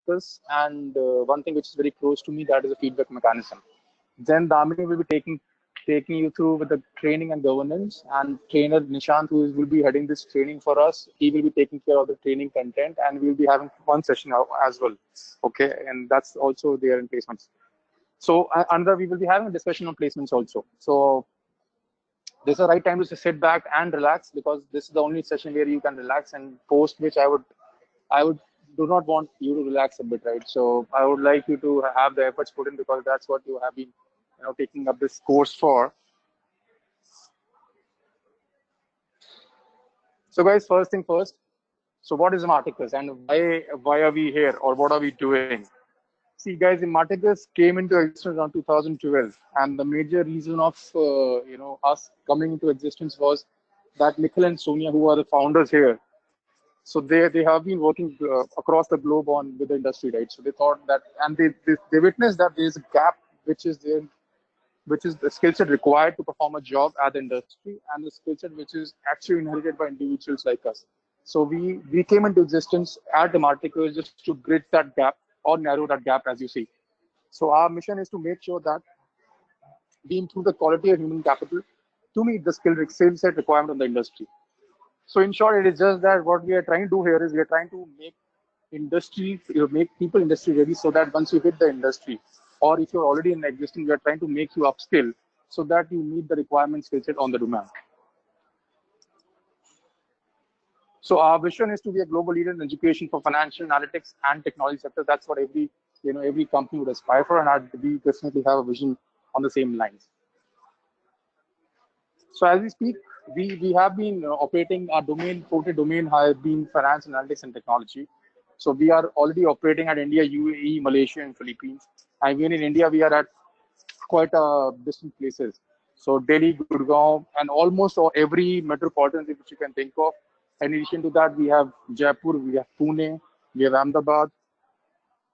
Marticus, and one thing which is very close to me, that is a feedback mechanism. Then Damini will be taking you through with the training and governance, and trainer Nishant, who will be heading this training for us, he will be taking care of the training content, and we'll be having one session as well. Okay, and that's also there in placements. So another, we will be having a discussion on placements also. So this is the right time to sit back and relax, because this is the only session where you can relax, and post which I would do not want you to relax a bit, right? So I would like you to have the efforts put in, because that's what you have been, taking up this course for. So guys, first thing first. So what is Marticus, and why are we here, or what are we doing? See, guys, Marticus came into existence around 2012, and the major reason of us coming into existence was that Nikhil and Sonia, who are the founders here, so they have been working across the globe on with the industry, right? So they thought that, and they witnessed that there is a gap which is there, which is the skill set required to perform a job at the industry, and the skill set which is actually inherited by individuals like us. So we came into existence at the Marticus just to bridge that gap or narrow that gap, as you see. So our mission is to make sure that we improve the quality of human capital to meet the skill set requirement of the industry. So in short, it is just that what we are trying to do here is we are trying to make industry, make people industry ready, so that once you hit the industry, or if you're already in existing, we are trying to make you upskill so that you meet the requirements skill set on the demand. So our vision is to be a global leader in education for financial analytics and technology sector. That's what every company would aspire for, and we definitely have a vision on the same lines. So as we speak, we have been operating our domain, quoted domain has been finance, analytics, and technology. So we are already operating at India, UAE, Malaysia, and Philippines. And even in India, we are at quite distant places. So Delhi, Gurgaon, and almost every metropolitan city which you can think of. In addition to that, we have Jaipur, we have Pune, we have Ahmedabad.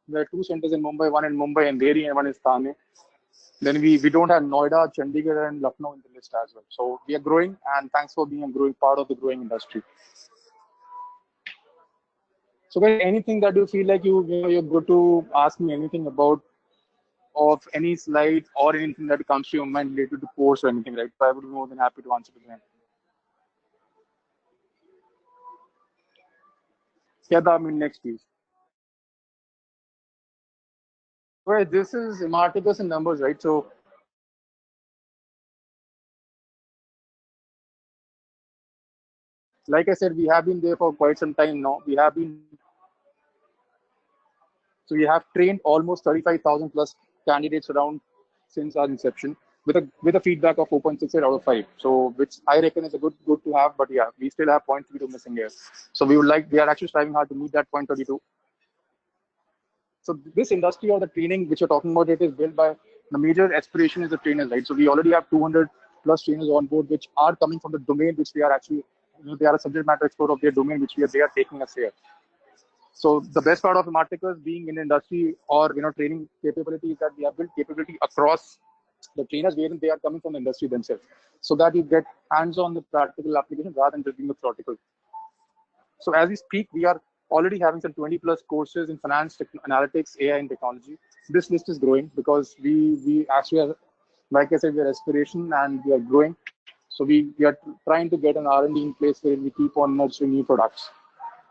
There are two centers in Mumbai, one in Mumbai and Delhi, and one in Thane. Then we don't have Noida, Chandigarh, and Lucknow in the list as well. So we are growing, and thanks for being a growing part of the growing industry. So guys, anything that you feel like you're good to ask me anything about, of any slide or anything that comes to your mind related to course or anything, right? So I would be more than happy to answer to them. Yeah, I mean, next please. Right, this is Marticus in numbers, right? So like I said, we have been there for quite some time now. So we have trained almost 35,000 plus candidates around since our inception, with a feedback of 4.68 out of 5. So which I reckon is a good to have. But yeah, we still have 0.32 missing here. So we are actually striving hard to meet that 0.32. So this industry or the training which you're talking about, it is built by the major aspiration is the trainers, right? So we already have 200 plus trainers on board, which are coming from the domain which they are actually, they are a subject matter expert of their domain, which they are taking us here. So the best part of Marticus being in industry or training capability is that we have built capability across the trainers, wherein they are coming from the industry themselves, so that you get hands-on the practical application rather than just being the theoretical. So as we speak, we are already having some 20 plus courses in finance, analytics, AI, and technology. This list is growing because we actually are, like I said, we are aspiration and we are growing. So we are trying to get an R&D in place where we keep on nurturing new products.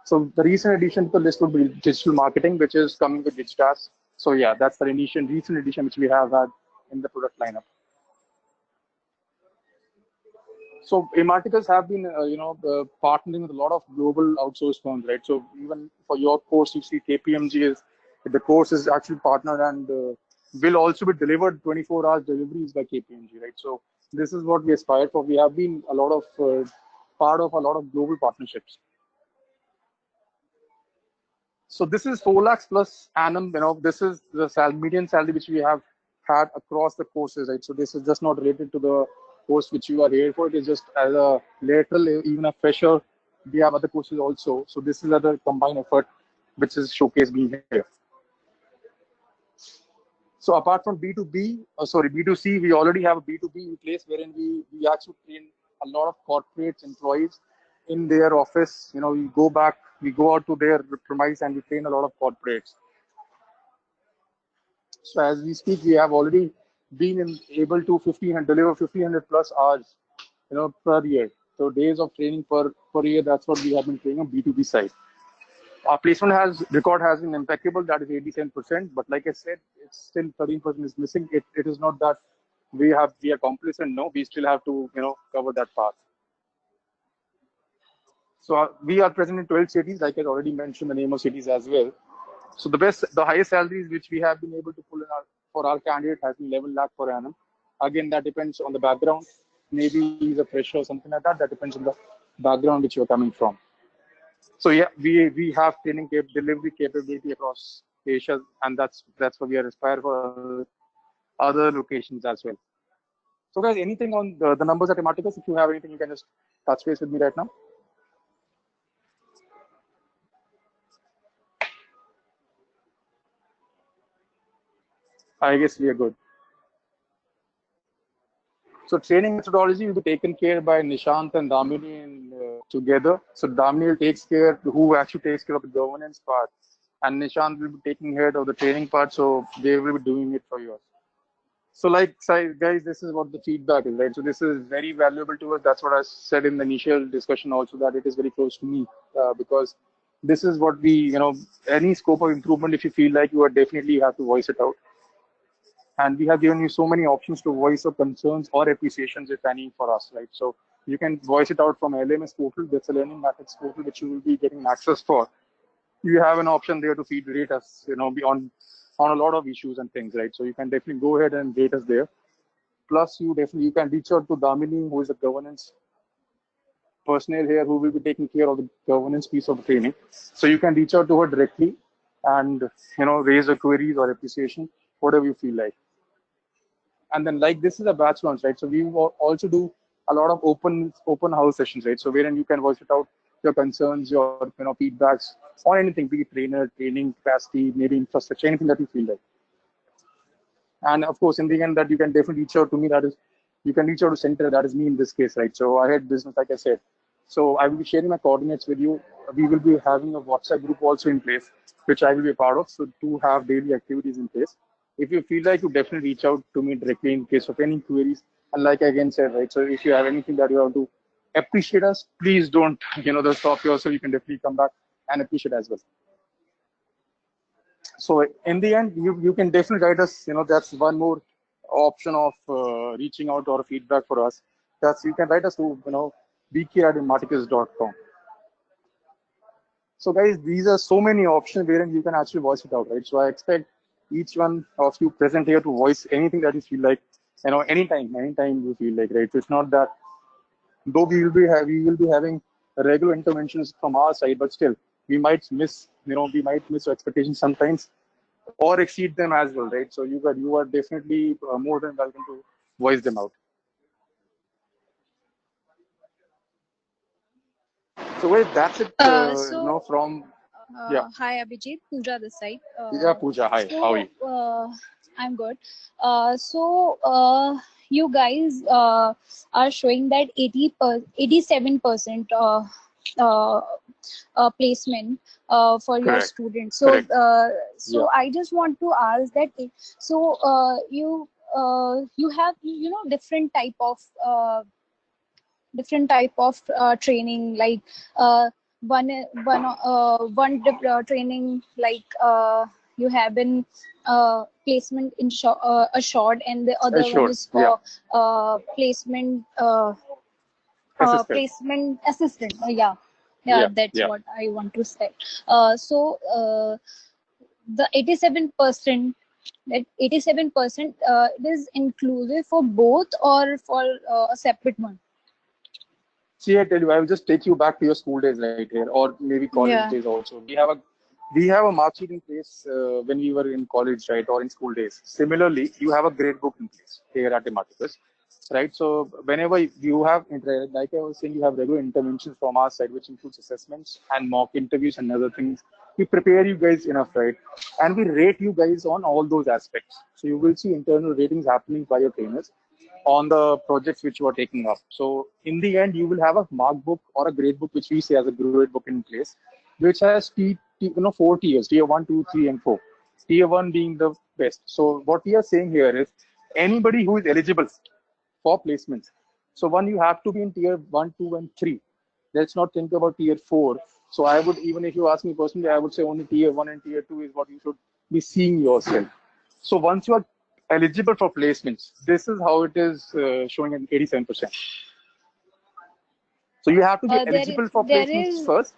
So the recent addition to the list would be digital marketing, which is coming with Digitas. So yeah, that's the recent addition which we have had in the product lineup. So Marticus have been, partnering with a lot of global outsourced firms, right? So even for your course, you see KPMG is, the course is actually partnered and will also be delivered 24 hours deliveries by KPMG, right? So this is what we aspire for. We have been a lot of part of a lot of global partnerships. So this is 4 lakhs plus annum. This is the median salary which we have had across the courses, right? So this is just not related to the course which you are here for. It is just as a lateral, even a fresher. We have other courses also. So this is other combined effort which is showcased being here. So apart from B2C, we already have a B2B in place wherein we actually train a lot of corporates, employees in their office. We go out to their premise and we train a lot of corporates. So as we speak, we have already been able to 15 deliver 1500 plus hours, per year. So days of training per year. That's what we have been training on B2B side. Our placement record has been impeccable. That is 87%. But like I said, it's still 13% is missing. It is not that we are complacent. No, we still have to cover that path. So we are present in 12 cities. Like I already mentioned the name of cities as well. So the highest salaries which we have been able to pull in for our candidate has been 11 lakh per annum. Again, that depends on the background. Maybe he's a fresher or something like that. That depends on the background which you're coming from. So yeah, we have delivery capability across Asia, and that's what we are aspire for other locations as well. So guys, anything on the numbers at Ematicus? If you have anything, you can just touch base with me right now. I guess we are good. So training methodology will be taken care by Nishant and Damini together. So Damini who actually takes care of the governance part, and Nishant will be taking care of the training part. So they will be doing it for you. So guys, this is what the feedback is, right? So this is very valuable to us. That's what I said in the initial discussion also, that it is very close to me because this is what any scope of improvement, if you feel like you are definitely have to voice it out. And we have given you so many options to voice your concerns or appreciations, if any, for us, right? So you can voice it out from LMS portal. That's a learning methods portal which you will be getting access for. You have an option there to rate us, on a lot of issues and things, right? So you can definitely go ahead and rate us there. Plus, you can reach out to Damini, who is a governance personnel here, who will be taking care of the governance piece of the training. So you can reach out to her directly and raise your queries or appreciation, whatever you feel like. And then this is a batch launch, right? So we will also do a lot of open house sessions, right? So wherein you can voice it out your concerns, your feedbacks on anything, be it training capacity, maybe infrastructure, anything that you feel like. And of course, in the end, that you can definitely reach out to me. That is, you can reach out to center. That is me in this case, right? So I had business, like I said. So I will be sharing my coordinates with you. We will be having a WhatsApp group also in place, which I will be a part of. So to have daily activities in place. If you feel like, you definitely reach out to me directly in case of any queries. And like I again said, right? So if you have anything that you want to appreciate us, please don't, just stop yourself. You can definitely come back and appreciate as well. So in the end, you can definitely write us. That's one more option of reaching out or feedback for us. That's you can write us to bk@ematicus.com. So guys, these are so many options wherein you can actually voice it out, right? So I expect each one of you present here to voice anything that you feel like, anytime you feel like, right? So it's not that, though we will be having regular interventions from our side, but still we might miss your expectations sometimes or exceed them as well, right? So you are definitely more than welcome to voice them out. So wait, that's it. From yeah. Hi Abhijit, Pooja this side. Yeah, Pooja. Hi. How are you? I'm good. You guys are showing that 87% placement for your Correct. students. So Correct. yeah. I just want to ask that. So you have different type of training, like training, like you have been placement in assured, and the other one is for placement placement assistant. That's what I want to say. The 87%, that 87% it is inclusive for both or for a separate one? See, I tell you, I will just take you back to your school days right here, or maybe college days also. We have a mark sheet in place when we were in college, right, or in school days. Similarly, you have a grade book in place here at Ematicus, right? So whenever you have, like I was saying, you have regular interventions from our side, which includes assessments and mock interviews and other things. We prepare you guys enough, right? And we rate you guys on all those aspects. So you will see internal ratings happening by your trainers on the projects which you are taking up. So in the end, you will have a mark book or a grade book, which we say as a grade book in place, which has 4 tiers: tier 1, 2, 3, and 4. Tier 1 being the best. So what we are saying here is anybody who is eligible for placements. So one, you have to be in tier 1, 2, and 3. Let's not think about tier 4. So I would, even if you ask me personally, I would say only tier 1 and tier 2 is what you should be seeing yourself. So once you are eligible for placements, this is how it is showing at 87%. So you have to be eligible for there placements is first.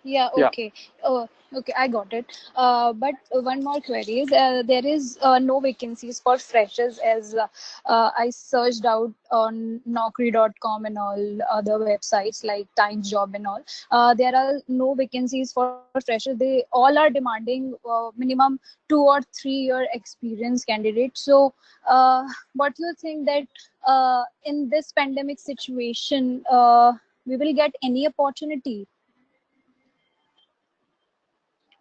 Yeah, Yeah. okay. Oh, okay, I got it. But one more query is there is no vacancies for freshers as I searched out on Naukri.com and all other websites like Times Job and all. There are no vacancies for freshers. They all are demanding minimum 2 or 3 year experience candidate. So, what do you think that in this pandemic situation, we will get any opportunity?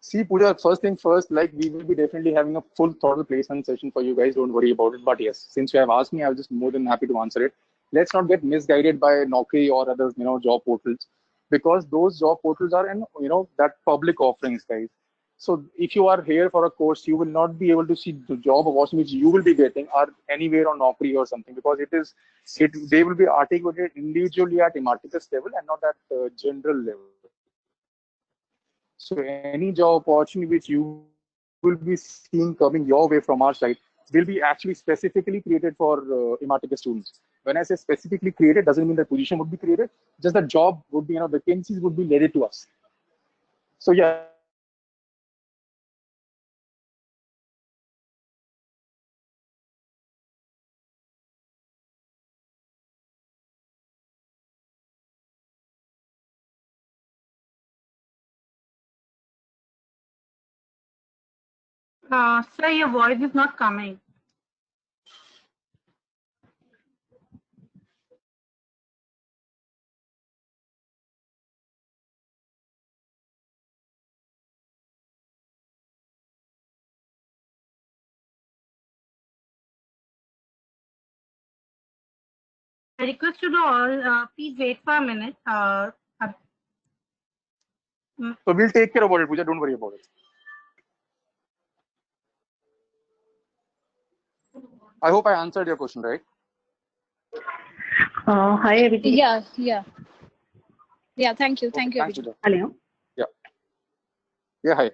See, Pooja, first thing first, like we will be definitely having a full throttle placement session for you guys. Don't worry about it. But yes, since you have asked me, I was just more than happy to answer it. Let's not get misguided by Naukri or other, job portals, because those job portals are in, that public offerings, guys. So if you are here for a course, you will not be able to see the job opportunities you will be getting are anywhere on Naukri or something, because they will be articulated individually at Imarticus level and not at general level. So any job opportunity which you will be seeing coming your way from our side will be actually specifically created for Imarticus students. When I say specifically created, doesn't mean the position would be created. Just the job would be, vacancies would be related to us. So yeah, let's keep our questions ready, and I'm sure they would be more than happy to take it. Sir, your voice is not coming. I request you to all, please wait for a minute. So we'll take care about it, Pooja. Don't worry about it. I hope I answered your question, right? Hi, Abhijit. Yeah. Thank you. Thank you, Thanks, Abhijit. Pooja. Hello. Yeah. Yeah, hi.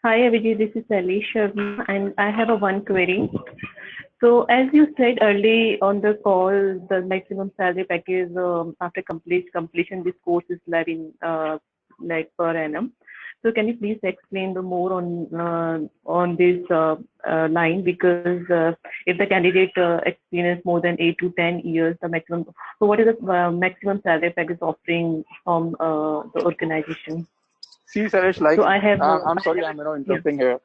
Hi, Abhijit. This is Alicia Sharma, and I have a one query. So, as you said early on the call, the maximum salary package after completion this course is 11 like per annum. So, can you please explain the more on this line, because if the candidate experience more than 8 to 10 years, the maximum. So, what is the maximum salary package offering from the organization? See, Saresh, like So I have. I'm sorry, I'm Yeah. interrupting here.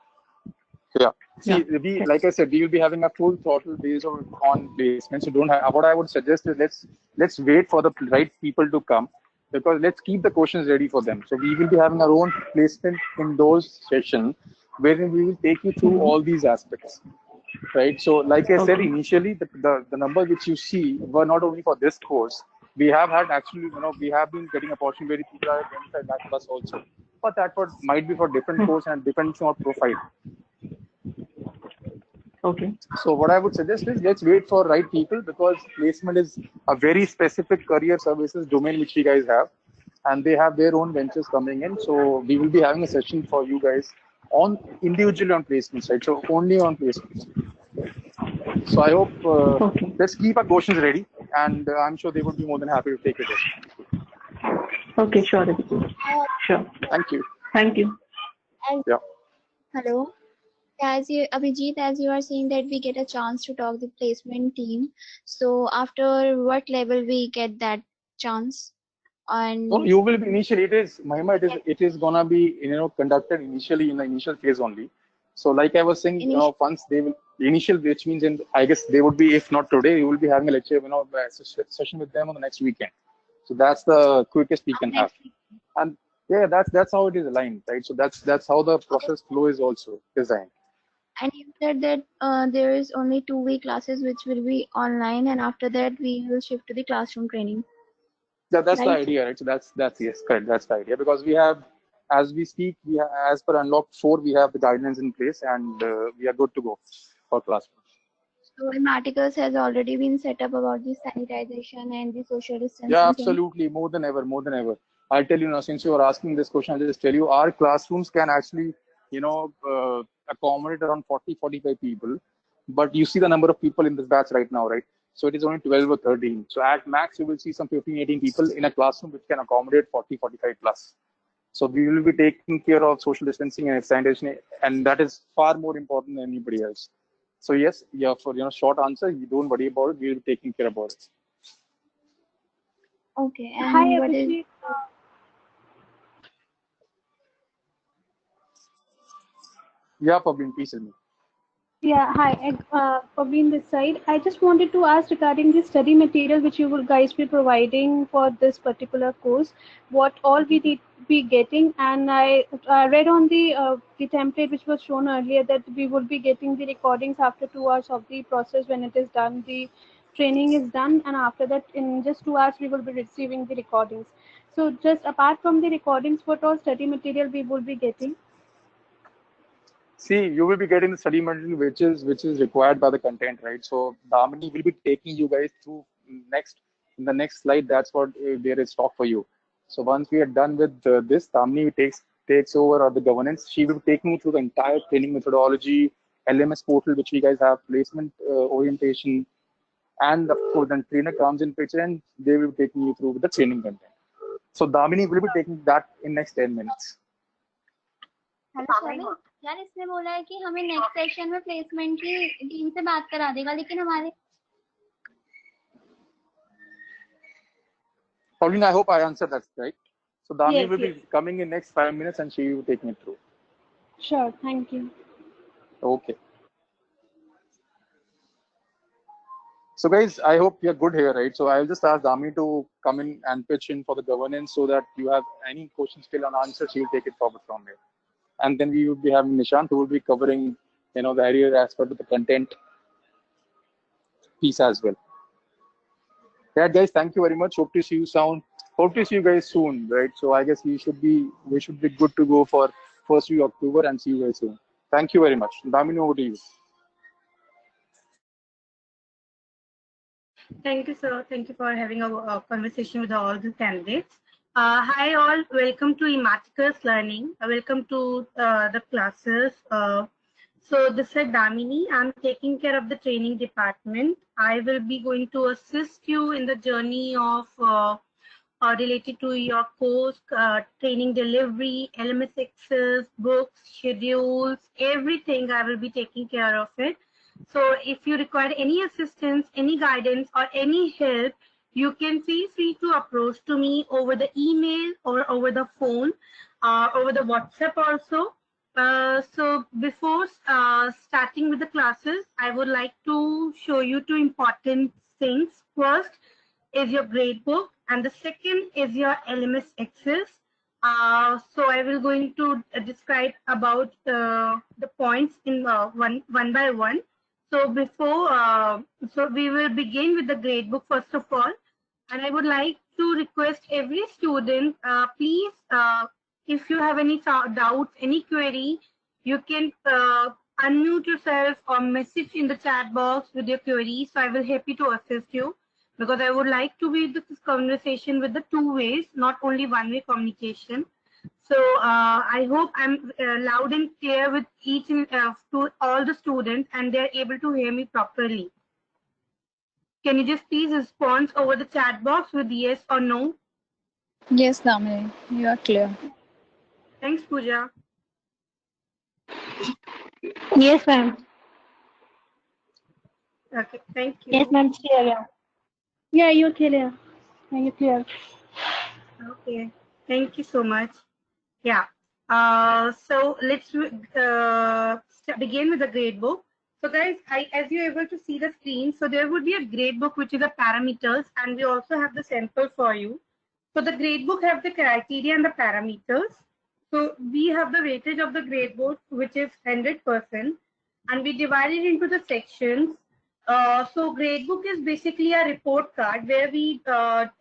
Yeah. See, Yeah. like I said, we will be having a full throttle based on placement. So don't have. What I would suggest is let's wait for the right people to come, because let's keep the questions ready for them. So we will be having our own placement in those sessions, wherein we will take you through all these aspects. Right. So like I said Okay. initially, the numbers which you see were not only for this course. We have had actually, we have been getting opportunity where people are at 25 lakh plus also. But that might be for different course and depends on profile. Okay. So what I would suggest is let's wait for right people, because placement is a very specific career services domain which we guys have, and they have their own ventures coming in. So we will be having a session for you guys on individually on placements, right? So only on placements. So I hope Okay. let's keep our questions ready, and I'm sure they would be more than happy to take it. Okay. Sure. Abhijit. Sure. Thank you. Thank you. Yeah. Hello. As you, Abhijit, as you are saying that we get a chance to talk the placement team. So after what level we get that chance? No, And you will be initially. It is Mahima. It is gonna be conducted initially in the initial phase only. So like I was saying, initial, once they will initial, which means I guess they would be, if not today, you will be having a lecture, session with them on the next weekend. So that's the quickest we can have. next week. And yeah, that's how it is aligned, right? So that's how the process flow is also designed. And you said that there is only 2 week classes which will be online, and after that we will shift to the classroom training, That's the right? idea, right? So that's yes, correct. That's the idea, because we have as we speak, as per Unlock 4, we have the guidelines in place, and we are good to go for classrooms. So in articles has already been set up about the sanitization and the social distancing Yeah, thing. absolutely. More than ever, more than ever. I'll tell you now, since you are asking this question, I'll just tell you our classrooms can actually, accommodate around 40, 45 people. But you see the number of people in this batch right now, right? So it is only 12 or 13. So at max, you will see some 15, 18 people in a classroom which can accommodate 40, 45 plus. So we will be taking care of social distancing and sanitation, and that is far more important than anybody else. So yes, yeah, for short answer, you don't worry about it. We will be taking care about it. Okay, Hi, and what is Abhijit. Yeah, Pavleen, please tell me. Yeah, hi. Pavleen this side. I just wanted to ask regarding the study material which you will guys be providing for this particular course, what all we need be getting. And I read on the template which was shown earlier that we will be getting the recordings after 2 hours of the process when it is done. The training is done, and after that, in just 2 hours, we will be receiving the recordings. So, just apart from the recordings, what all study material we will be getting? See, you will be getting the study material which is required by the content, right? So Damini will be taking you guys through next in the next slide. That's what there is stock for you. So once we are done with this, Damini takes over the governance. She will be taking you through the entire training methodology, LMS portal, which we guys have, placement orientation, and of course then trainer comes in picture and they will be taking you through the training content. So Damini will be taking that in next 10 minutes. Hello शामिल यार इसने बोला है कि हमें next session में placement की team से बात करा देगा लेकिन हमारे Pauline, I hope I answered that right. So Dami Yes, will yes. be coming in next 5 minutes and she will be taking it through. Sure, thank you. Okay. So guys, I hope you're good here, right? So I'll just ask Dami to come in and pitch in for the governance so that you have any questions still unanswered, she will take it forward from here. And then we will be having Nishant who will be covering, the area aspect of the content piece as well. Yeah, guys, thank you very much. Hope to see you guys soon, right? So I guess we should be good to go for first week October and see you guys soon. Thank you very much. Damini, over to you. Thank you, sir. Thank you for having a conversation with all the candidates. Hi, all. Welcome to Ematicus Learning. Welcome to the classes. So this is Damini. I'm taking care of the training department. I will be going to assist you in the journey of related to your course, training delivery, LMS access, books, schedules, everything. I will be taking care of it. So if you require any assistance, any guidance, or any help, you can feel free to approach to me over the email or over the phone, over the WhatsApp also. So before starting with the classes, I would like to show you two important things. First is your grade book, and the second is your LMS access. So I will going to describe about the points in one by one. So so we will begin with the grade book first of all, and I would like to request every student, please, if you have any doubts, any query, you can unmute yourself or message in the chat box with your query. So I will happy to assist you because I would like to be this conversation with the two ways, not only one-way communication. So I hope I'm loud and clear with each and to all the students and they're able to hear me properly. Can you just please respond over the chat box with yes or no? Yes, Damini, you are clear. Thanks, Pooja. Yes, ma'am. Okay, thank you. Yes, ma'am. Clear. Yeah. Yeah, you're clear. You're clear. Okay, thank you so much. Yeah. So let's begin with the grade book. So guys, as you're able to see the screen, so there would be a grade book which is the parameters, and we also have the sample for you. So the grade book have the criteria and the parameters. So we have the weightage of the grade book, which is 100%, and we divide it into the sections. So grade book is basically a report card where we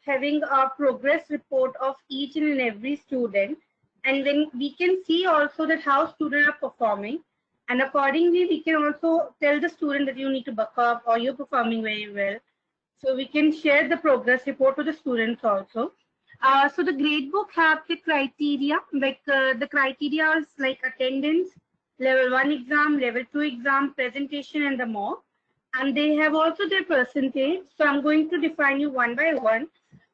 having a progress report of each and every student. and then we can see also that how students are performing, and accordingly we can also tell the student that you need to buck up or you're performing very well. So we can share the progress report to the students also. So the gradebook have the criteria, like the criteria is like attendance, level 1 exam, level 2 exam, presentation, and the more. And they have also their percentage. So I'm going to define you one by one.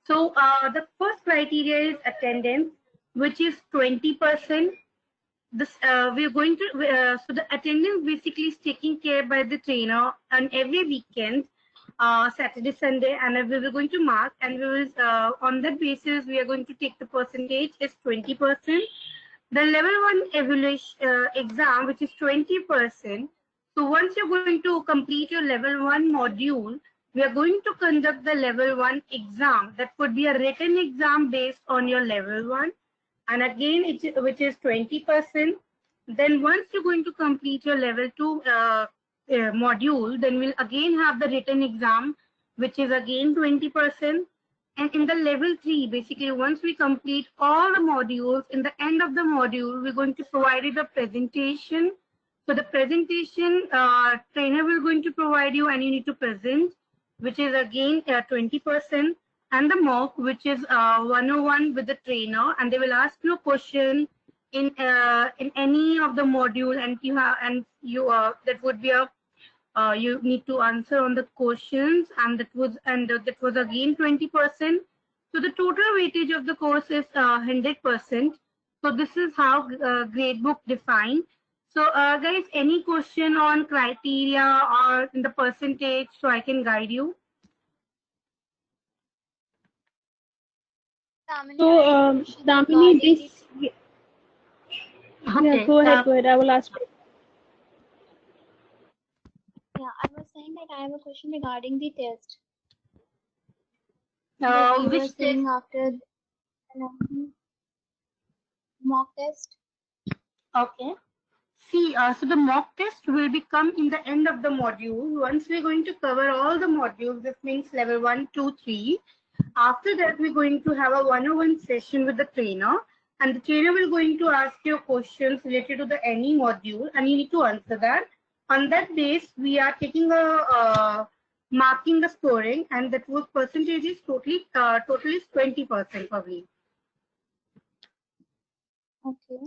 So the first criteria is attendance, which is 20%. This we're going to so the attendance basically is taken care by the trainer on every weekend, Saturday, Sunday, and we were going to mark, and we will on that basis we are going to take the percentage is 20%. The level 1 evaluation exam, which is 20%. So once you're going to complete your level 1 module, we are going to conduct the level 1 exam. That would be a written exam based on your level 1. And again, which is 20%. Then once you're going to complete your level 2 module, then we'll again have the written exam, which is again 20%. And in the level 3, basically, once we complete all the modules, in the end of the module, we're going to provide you the presentation. So the presentation, trainer will going to provide you, and you need to present, which is again 20%. And the mock, which is 101 with the trainer, and they will ask you a question in any of the module, and that would be a you need to answer on the questions, and that was again 20%. So the total weightage of the course is 100%. So this is how gradebook defined. So guys, any question on criteria or in the percentage, so I can guide you? So, Damini, this. Okay. Yeah, go ahead. Go ahead. I will ask. Yeah, I was saying that I have a question regarding the test. You Which were saying after the mock test. Okay. See, so the mock test will become in the end of the module. Once we're going to cover all the modules, this means level 1, 2, 3. After that, we're going to have a 101 session with the trainer, and the trainer will going to ask you questions related to the any module, and you need to answer that. On that base, we are taking a marking the scoring, and that was percentage is totally is 20% probably. Okay.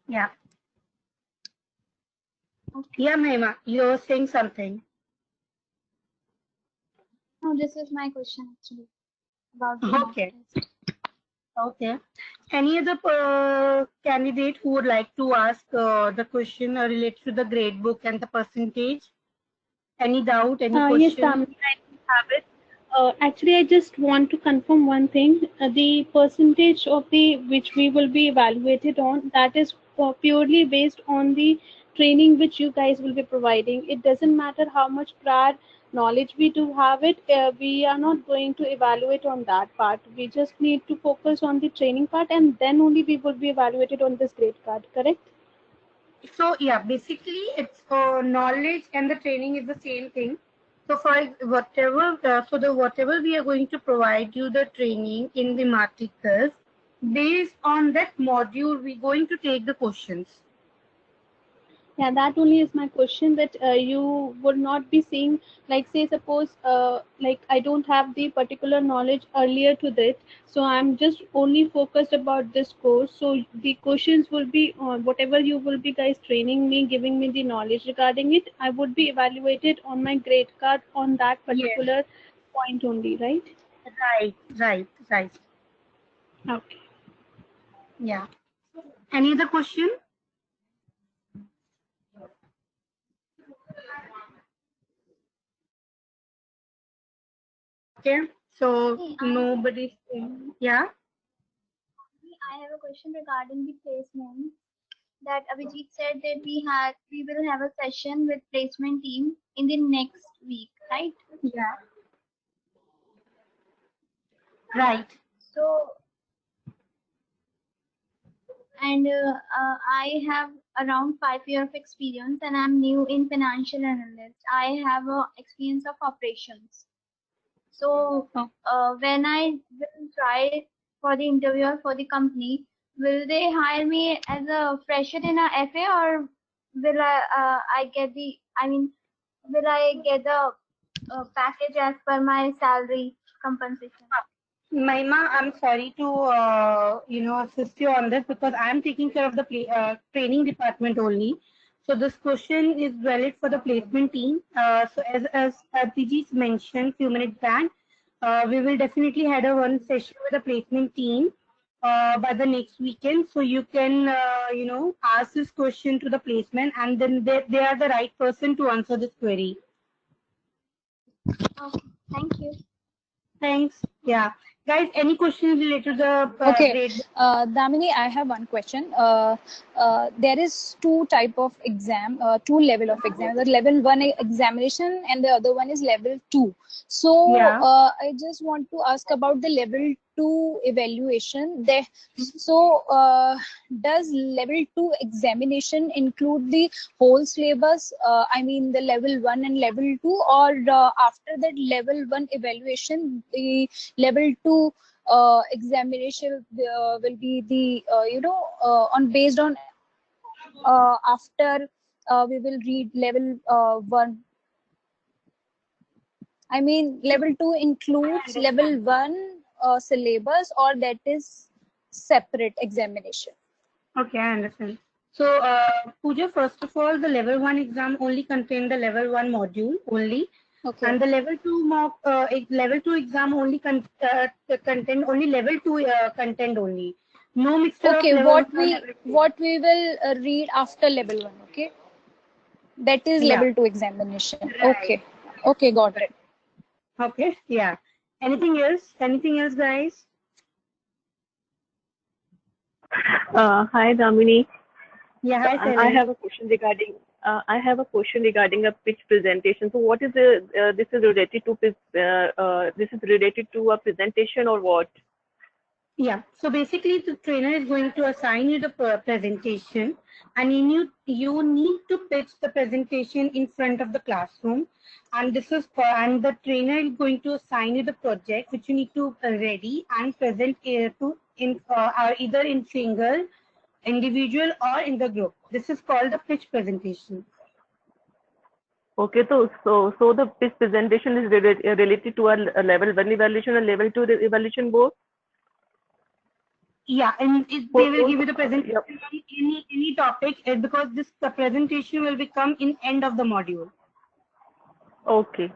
Yeah. Okay. Yeah, Mahima, you're saying something. No, this is my question actually about the mock Okay. test. Okay. Any other candidate who would like to ask the question related to the grade book and the percentage? Any doubt, any Yes, question? Damini, I do have it. Actually, I just want to confirm one thing. The percentage of the which we will be evaluated on, that is purely based on the training which you guys will be providing. It doesn't matter how much prior knowledge we do have it. We are not going to evaluate on that part. We just need to focus on the training part, and then only we will be evaluated on this grade card. Correct? So yeah, basically it's knowledge and the training is the same thing. So for whatever we are going to provide you the training in the Matrix, based on that module, we're going to take the questions. Yeah, that only is my question, that you would not be seeing, like, say, suppose, like, I don't have the particular knowledge earlier to that, so I'm just only focused about this course. So the questions will be on whatever you will be guys training me, giving me the knowledge regarding it. I would be evaluated on my grade card on that particular point only, right? Right. Okay. Yeah. Any other question? Okay. So Hey, nobody. Yeah. I have a question regarding the placement. That Abhijit said that we will have a session with placement team in the next week, right? Yeah. Right. So, and I have around 5 years of experience, and I'm new in financial analyst. I have a experience of operations. So when I will try for the interview or for the company, will they hire me as a fresher in a FA, or will I get the, I mean, will I get the package as per my salary compensation? Maima, I'm sorry to assist you on this because I'm taking care of the training department only. So this question is valid for the placement team. So as PG mentioned few minutes back, we will definitely have a one session with the placement team by the next weekend. So you can ask this question to the placement, and then they are the right person to answer this query. Okay, thank you. Thanks. Yeah. Guys, any questions related to the Okay, grade? Damini, I have one question. There is two type of exam, two level of exam. The level 1 examination and the other one is level 2. So Yeah. I just want to ask about the level 2 evaluation. Does level 2 examination include the whole syllabus? I mean the level 1 and level 2, or after that level 1 evaluation, the level 2 examination will be the on based on after we will read level 1. I mean level 2 includes level 1 syllabus, or that is separate examination? Okay, I understand. So, Pooja, first of all, the level 1 exam only contain the level 1 module only. Okay. And the level 2 level 2 exam only contain only level 2 content only. No mixture Okay, of level 1 and level 2. what we will read after level 1, okay? That is Yeah. level 2 examination. Right. Okay, got it. Okay, yeah. Anything else? Anything else, guys? Hi, Damini. Yeah, hi, I Sally. have a question regarding. I have a question regarding a pitch presentation. So, what is this is related to this is related to a presentation or what? Yeah, so basically the trainer is going to assign you the presentation, and you need to pitch the presentation in front of the classroom, and and the trainer is going to assign you the project which you need to ready and present either in single, individual, or in the group. This is called the pitch presentation. Okay, so the pitch presentation is related to a level 1 evaluation and level 2 evaluation both. Yeah, and they will give you the presentation on any topic because the presentation will become in end of the module. Okay.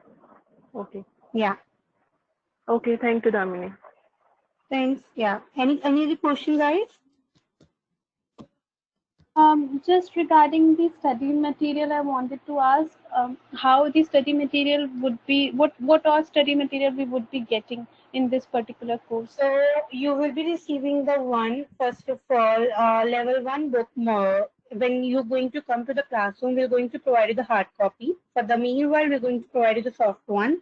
Yeah. Okay, thank you, Damini. Thanks. Yeah. Any other question, guys? Just regarding the study material, I wanted to ask how the study material would be, what all study material we would be getting in this particular course. So you will be receiving the first of all, level 1 book more. When you're going to come to the classroom, we're going to provide you the hard copy. For the meanwhile, we're going to provide you the soft one.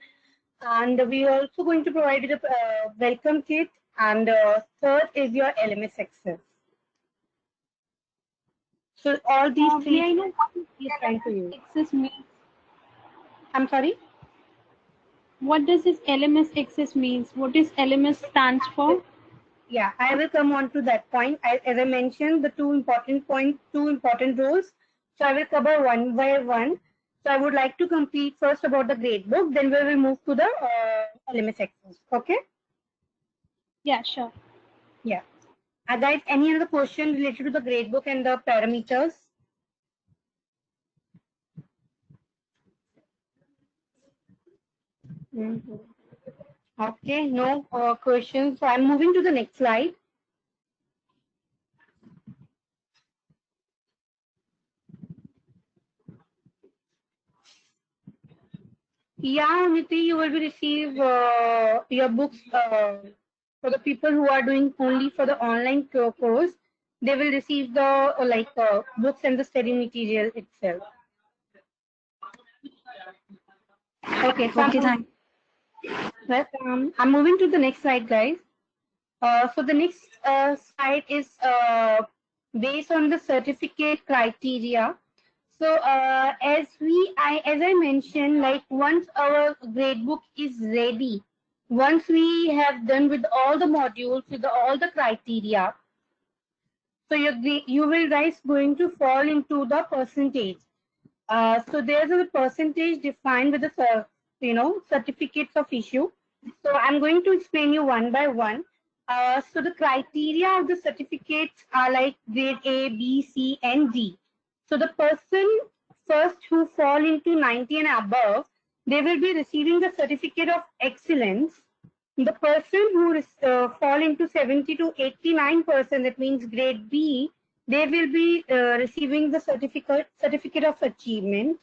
And we're also going to provide you the welcome kit. And third is your LMS access. So all these three. I know what is trying to use. access means. I'm sorry? What does this LMS access means? What does LMS stands for? Yeah, I will come on to that point. As I mentioned, the two important roles. So I will cover one by one. So I would like to complete first about the gradebook, then we will move to the LMS access. Okay? Yeah, sure. Yeah. Guys, any other question related to the gradebook and the parameters? Okay, no questions. So I'm moving to the next slide. Yeah, Niti, you will receive your books for the people who are doing only for the online course. They will receive the books and the study material itself. Okay, so I'm moving to the next slide, guys. So the next slide is based on the certificate criteria. So as I mentioned, like once our gradebook is ready, once we have done with all the modules, with all the criteria, So you will guys going to fall into the percentage. So there's a percentage defined with the certificates of issue. So I'm going to explain you one by one. So the criteria of the certificates are like grade A, B, C, and D. So the person first who fall into 90 and above, they will be receiving the certificate of excellence. The person who fall into 70 to 89%, that means grade B, they will be receiving the certificate of achievement.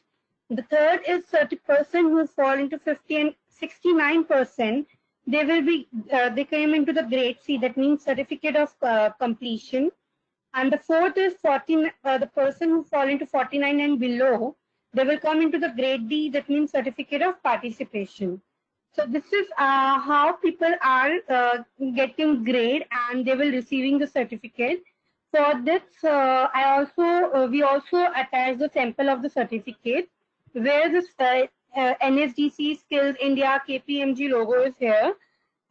The third is person who fall into 50 and 69%, they will be they came into the grade C, that means certificate of completion. And the fourth is the person who fall into 49 and below, they will come into the grade D, that means certificate of participation. So this is how people are getting grade and they will receiving the certificate. For this, we also attach the sample of the certificate where this NSDC Skills India KPMG logo is here.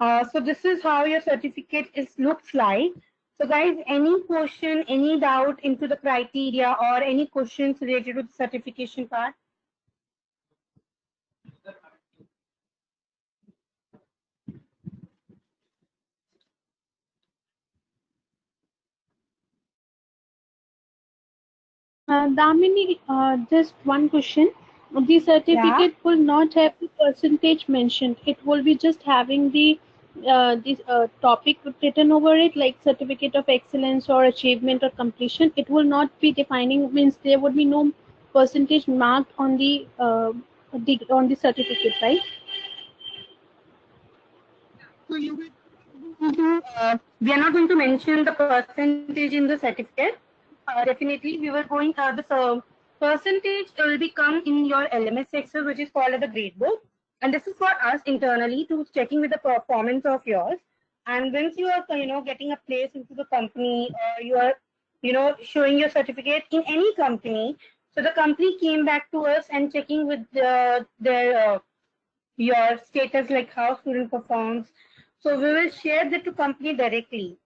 So this is how your certificate looks like. So guys, any question, any doubt into the criteria or any questions related to the certification part? Damini, just one question. The certificate will not have the percentage mentioned. It will be just having the this topic written over it, like certificate of excellence or achievement or completion. It will not be defining, means there would be no percentage marked on the certificate, right? So you will we are not going to mention the percentage in the certificate. Definitely, we were going the percentage will become in your LMS Excel, which is called as the grade book, and this is for us internally to checking with the performance of yours. And once you are getting a place into the company, or you are showing your certificate in any company, so the company came back to us and checking with their your status, like how student performs. So we will share that to company directly.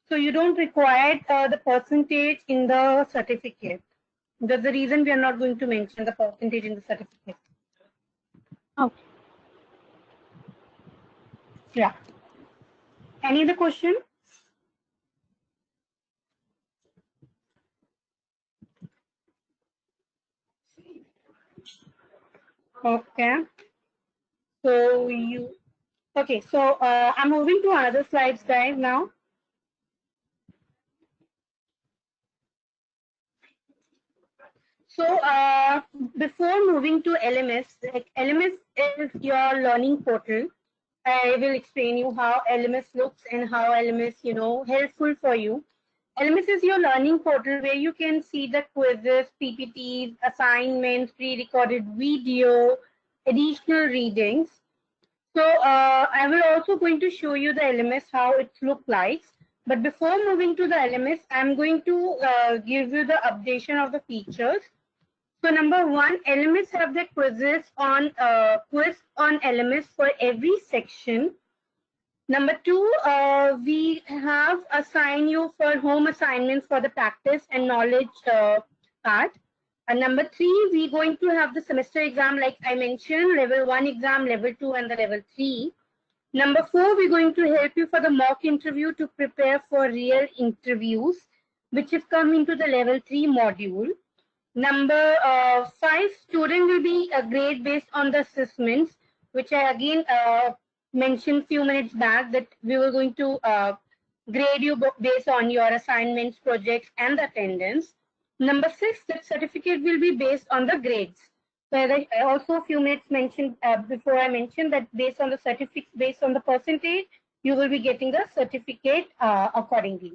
So you don't require the percentage in the certificate. That's the reason we are not going to mention the percentage in the certificate. Okay. Yeah. Any other question? Okay. So I'm moving to other slides, guys, now. So before moving to LMS, like LMS is your learning portal. I will explain you how LMS looks and how LMS, helpful for you. LMS is your learning portal where you can see the quizzes, PPTs, assignments, pre-recorded video, additional readings. So I will also going to show you the LMS, how it looks like. But before moving to the LMS, I'm going to give you the updation of the features. So number one, LMS have the quiz on LMS for every section. Number two, we have assigned you for home assignments for the practice and knowledge part. And number three, we're going to have the semester exam, like I mentioned, level 1 exam, level 2, and the level 3. Number four, we're going to help you for the mock interview to prepare for real interviews, which is coming to the level 3 module. Number 5, student will be a grade based on the assessments, which I again mentioned few minutes back, that we were going to grade you based on your assignments, projects, and attendance. Number 6, that certificate will be based on the grades. So I also a few minutes mentioned before I mentioned that based on the certificate, based on the percentage, you will be getting the certificate accordingly.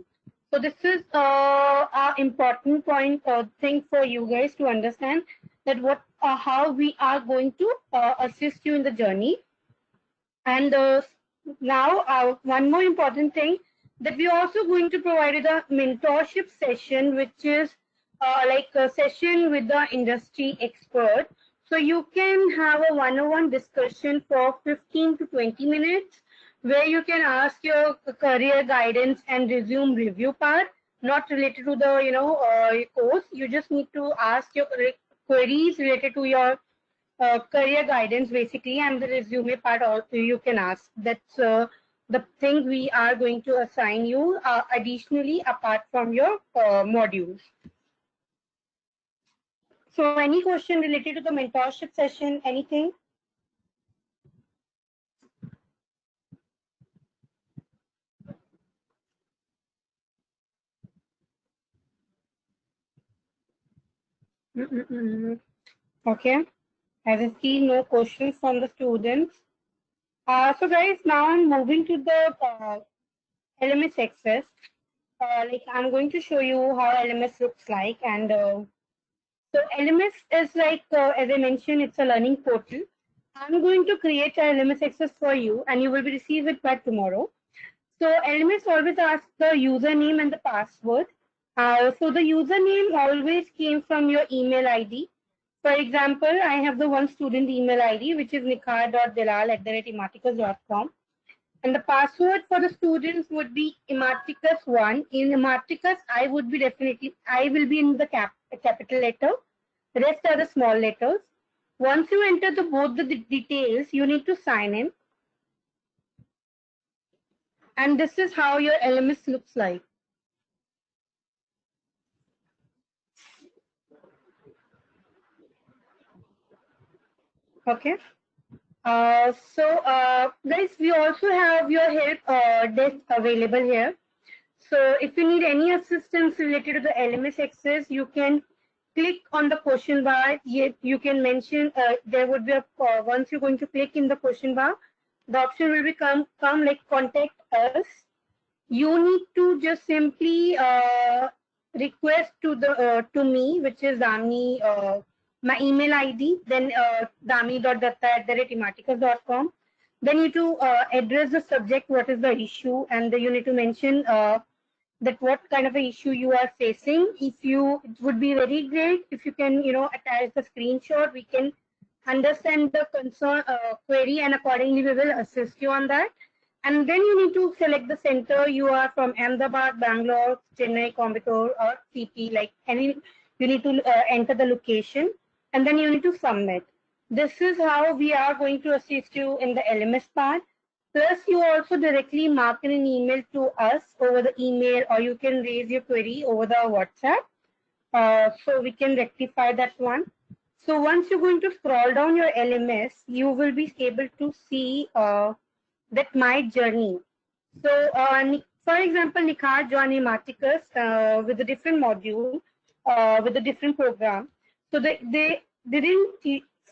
So this is an important point thing for you guys to understand, that how we are going to assist you in the journey. And now one more important thing, that we are also going to provide you the mentorship session, which is like a session with the industry expert. So you can have a one-on-one discussion for 15 to 20 minutes, where you can ask your career guidance and resume review part, not related to the course. You just need to ask your queries related to your career guidance basically, and the resume part also you can ask. That's the thing we are going to assign you additionally apart from your modules. So any question related to the mentorship session, anything? Okay, as I see no questions from the students. So guys, now I'm moving to the LMS Access. Like I'm going to show you how LMS looks like, and so LMS is like, as I mentioned, it's a learning portal. I'm going to create a LMS Access for you, and you will be receive it by tomorrow. So LMS always asks the username and the password. So the username always came from your email ID. For example, I have the one student email ID, which is nikhar.delal@ematicus.com. And the password for the students would be Ematicus1. In Ematicus, I will be in the capital letter. The rest are the small letters. Once you enter both the details, you need to sign in. And this is how your LMS looks like. Okay. Guys, we also have your help desk available here. So if you need any assistance related to the LMS Access, you can click on the question bar. You can mention there would be a once you're going to click in the question bar, the option will become like contact us. You need to just simply request to me, which is Damini, my email ID, then damini.datta@ematicus.com. Then you need to address the subject, what is the issue, and then you need to mention that what kind of an issue you are facing. It would be very great if you can, attach the screenshot. We can understand the concern query, and accordingly we will assist you on that. And then you need to select the center. You are from Ahmedabad, Bangalore, Chennai, Coimbatore, or CP, like any. You need to enter the location, and then you need to submit. This is how we are going to assist you in the LMS part. Plus, you also directly mark in an email to us over the email, or you can raise your query over the WhatsApp. So we can rectify that one. So once you're going to scroll down your LMS, you will be able to see that my journey. So for example, Nikhar joined Ematicus with a different module, with a different program. So they didn't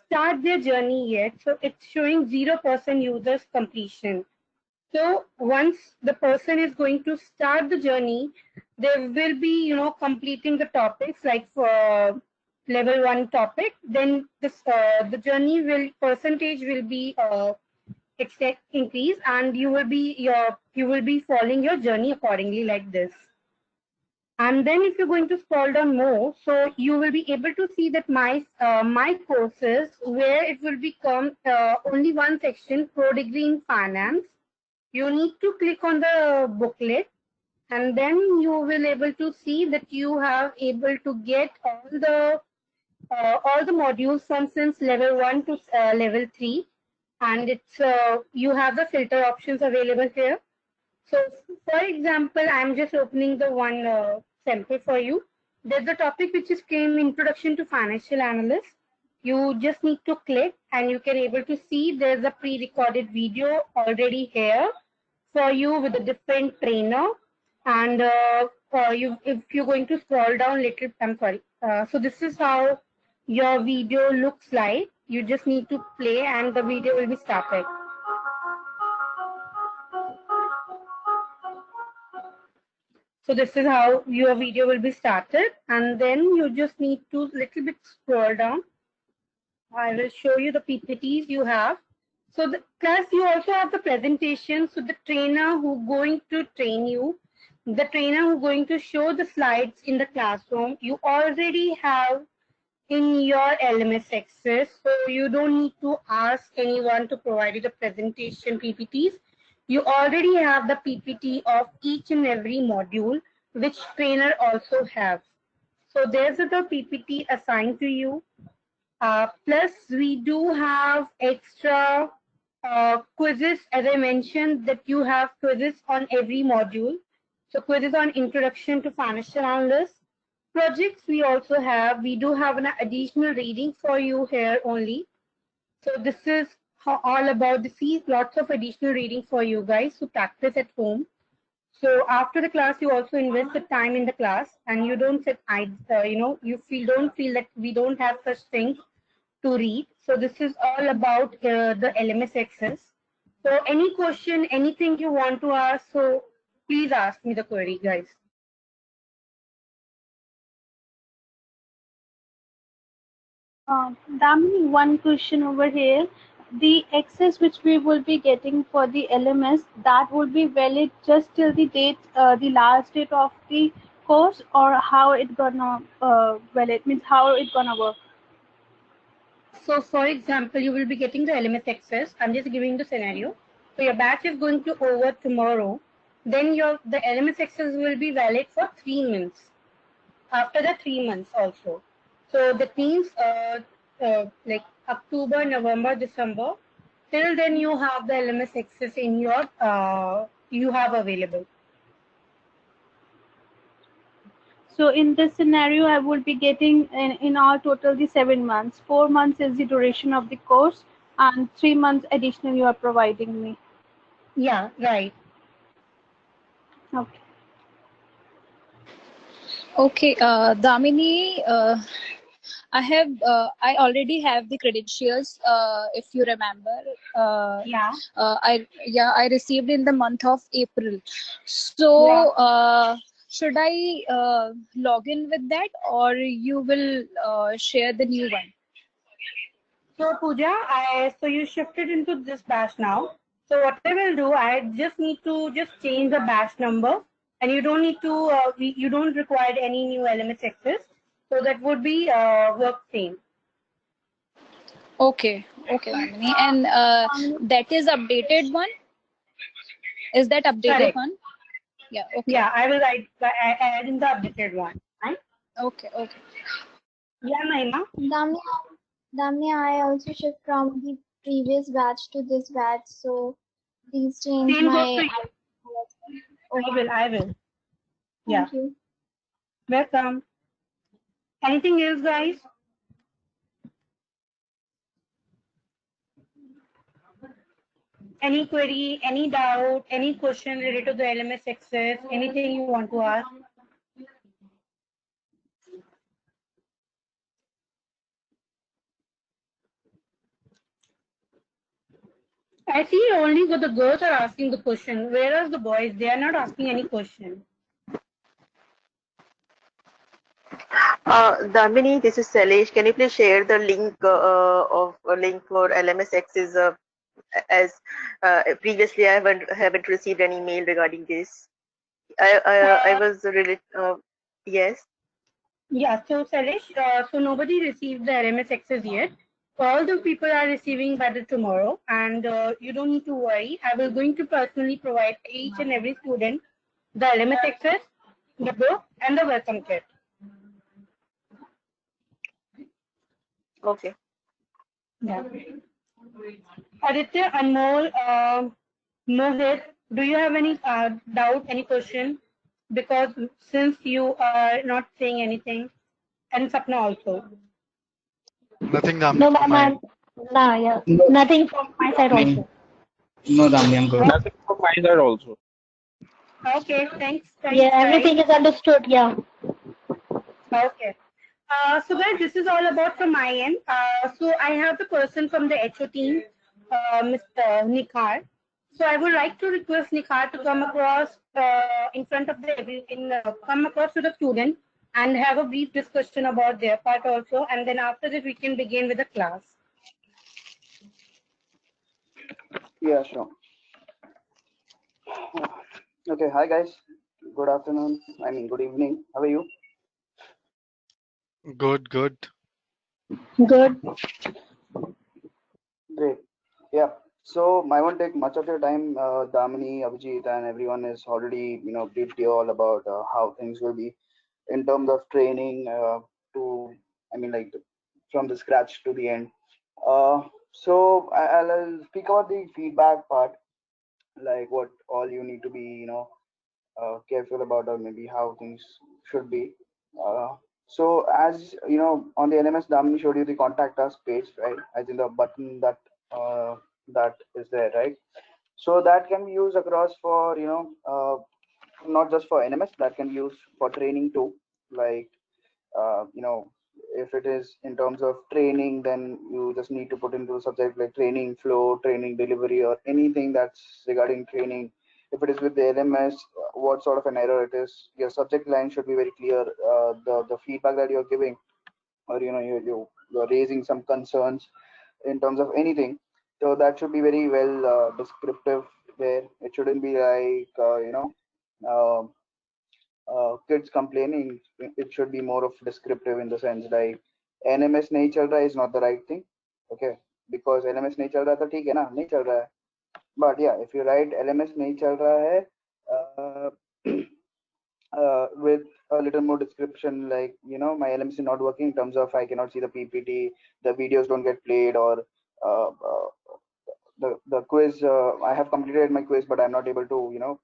start their journey yet. So it's showing 0% users completion. So once the person is going to start the journey, they will be, completing the topics like for level 1 topic. Then this the journey percentage will be increase, and you will be following your journey accordingly like this. And then if you're going to scroll down more, so you will be able to see that my courses, where it will become only one section, Pro Degree in Finance. You need to click on the booklet, and then you will able to see that you have able to get all the modules from since level 1 to level 3. And it's you have the filter options available here. So for example, I'm just opening the one sample for you. There's the topic which is came Introduction to Financial Analyst. You just need to click, and you can able to see there's a pre-recorded video already here for you with a different trainer. And if you're going to scroll down little, I'm sorry. So this is how your video looks like. You just need to play, and the video will be started. So this is how your video will be started, and then you just need to little bit scroll down. I will show you the PPTs you have. So the class, you also have the presentation. So the trainer who going to train you, the trainer who going to show the slides in the classroom, you already have in your LMS Access. So you don't need to ask anyone to provide you the presentation PPTs. You already have the PPT of each and every module which trainer also have. So there's the PPT assigned to you. Plus, we do have extra quizzes, as I mentioned, that you have quizzes on every module. So quizzes on introduction to financial analysis. Projects we also have. We do have an additional reading for you here only. So this is all about the fees, lots of additional reading for you guys to practice at home. So after the class, you also invest the time in the class, and you don't sit, don't feel that we don't have such things to read. So this is all about the LMS Access. So any question, anything you want to ask, so please ask me the query, guys. Damini, one question over here. The access which we will be getting for the LMS, that would be valid just till the date, the last date of the course, or how it gonna valid, means how it gonna work? So for example, you will be getting the LMS Access. I'm just giving the scenario. So your batch is going to over tomorrow. Then the LMS Access will be valid for 3 months. After the 3 months also. So that means like October, November, December. Till then you have the LMS Access in your you have available. So in this scenario, I will be getting in all total the 7 months. 4 months is the duration of the course, and 3 months additional you are providing me. Yeah, right. Okay. Okay, Damini, I already have the credentials. If you remember, Yeah. I received in the month of April. So, should I log in with that, or you will share the new one? So Pooja, so you shifted into this batch now. So what I will do, I just need to just change the batch number, and you don't need to, you don't require any new LMS access. So that would be work same. Okay, okay, Damini. And that is updated one? Is that updated Correct. one? Yeah, okay. Yeah, I will add in the updated one. Right? Okay, okay. Yeah, Naima. Damni, I also shift from the previous batch to this batch, so please change Same goes my. to you. I will. Yeah. Thank you. Welcome. Anything else, guys? Any query, any doubt, any question related to the LMS access, anything you want to ask? I see only the girls are asking the question, whereas the boys, they are not asking any question. Damini, this is Salesh. Can you please share the link of a link for LMS Access? As previously, I haven't received any mail regarding this. I was really yes. Yeah, so Salesh, so nobody received the LMS access yet. All the people are receiving by the tomorrow, and you don't need to worry. I will going to personally provide each and every student the LMS access, the book, and the welcome kit. Okay. Yeah. Aditya, Anmol, Mohit, do you have any doubt, any question? Because since you are not saying anything, and Sapna also. Nothing, Damni, No, from my ma'am. end. No, yeah. No, Nothing from my side also. no, Damni, I'm good. Nothing from my side also. Okay, thanks. Yeah, everything is understood. Yeah. Okay. So guys, this is all about from my end. So I have the person from the HO team, Mr. Nikhar. So I would like to request Nikhar to come across in front of come across to the student and have a brief discussion about their part also, and then after that we can begin with the class. Yeah, sure. Okay, hi guys. Good afternoon. I mean, good evening. How are you? Good, good. Good. Great. Yeah. So I won't take much of your time. Damini, Abhijit, and everyone is already, briefed you all about how things will be in terms of training to, I mean, like from the scratch to the end. So I'll speak about the feedback part, like what all you need to be, careful about, or maybe how things should be. So as you know, on the LMS, Damini showed you the contact us page, right? As in the button that is there, right? So that can be used across for not just for NMS, that can be used for training too. Like if it is in terms of training, then you just need to put into the subject like training flow, training delivery, or anything that's regarding training. If it is with the LMS, what sort of an error it is, your subject line should be very clear. The feedback that you're giving, or you're raising some concerns in terms of anything, so that should be very well descriptive there. It shouldn't be like uh, kids complaining. It should be more of descriptive in the sense like NMS nahi chal raha is not the right thing. Okay, because LMS nahi chal raha tha theek hai na, nahi chal raha hai. But yeah, if you write LMS nahi chal raha hai with a little more description, like my LMS is not working in terms of I cannot see the PPT, the videos don't get played, or uh, uh, the quiz, I have completed my quiz but I'm not able to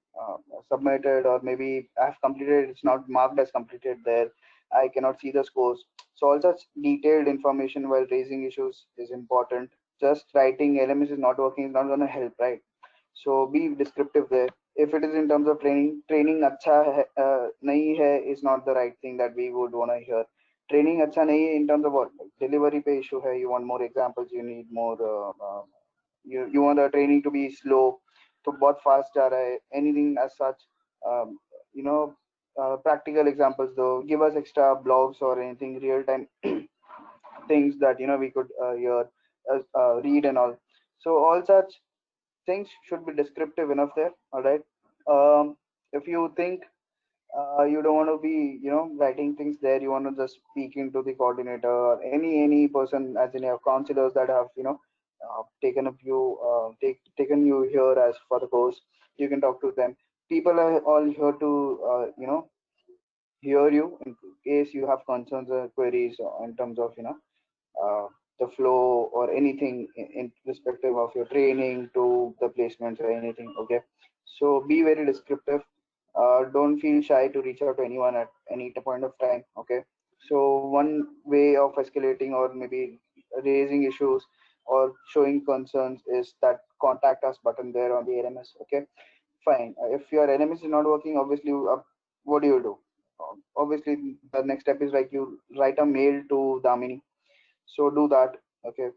submit it, or maybe I have completed, it's not marked as completed there, I cannot see the scores. So all such detailed information while raising issues is important. Just writing LMS is not working is not going to help, right? So be descriptive there. If it is in terms of training acha nahi hai is not the right thing that we would want to hear. Training acha nahi hai in terms of what, like delivery pe issue hai, you want more examples, you need more you want the training to be slow, तो बहुत fast जा रहा है, anything as such. um, you know Practical examples though, give us extra blogs or anything real time things that we could hear, read and all. So all such things should be descriptive enough there. All right. If you think you don't want to be writing things there, you want to just speak into the coordinator or any person, as in your counselors that have taken up you taken you here as for the course, you can talk to them. People are all here to hear you in case you have concerns or queries in terms of uh, the flow or anything in respective of your training to the placements or anything. Okay, so be very descriptive. Don't feel shy to reach out to anyone at any point of time. Okay, so one way of escalating or maybe raising issues or showing concerns is that contact us button there on the LMS. Okay, fine. If your LMS is not working, obviously what do you do? Obviously the next step is like you write a mail to Damini, so do that. Okay,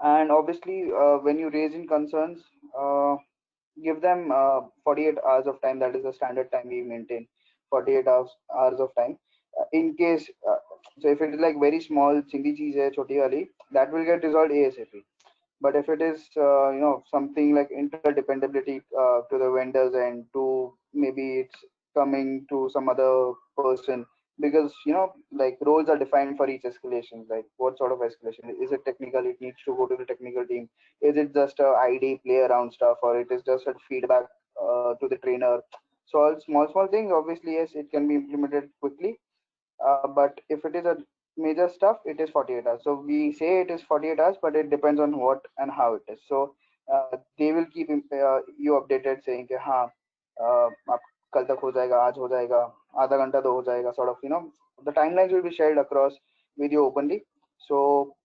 and obviously when you raise in concerns, give them 48 hours of time. That is the standard time we maintain, 48 hours of time. In case so if it is like very small chindi cheese hai choti wali, that will get resolved ASAP. But if it is something like interdependability to the vendors and to maybe it's coming to some other person, because like roles are defined for each escalation, like what sort of escalation is it, technical, it needs to go to the technical team, is it just a ID play around stuff, or it is just a feedback to the trainer. So all small things, obviously yes, it can be implemented quickly, but if it is a major stuff, it is 48 hours. So we say it is 48 hours, but it depends on what and how it is. So they will keep you updated saying कि हाँ आप कल तक हो जाएगा, आज हो जाएगा, आधा घंटा तो हो जाएगा, sort of the timelines will be shared across with you openly. So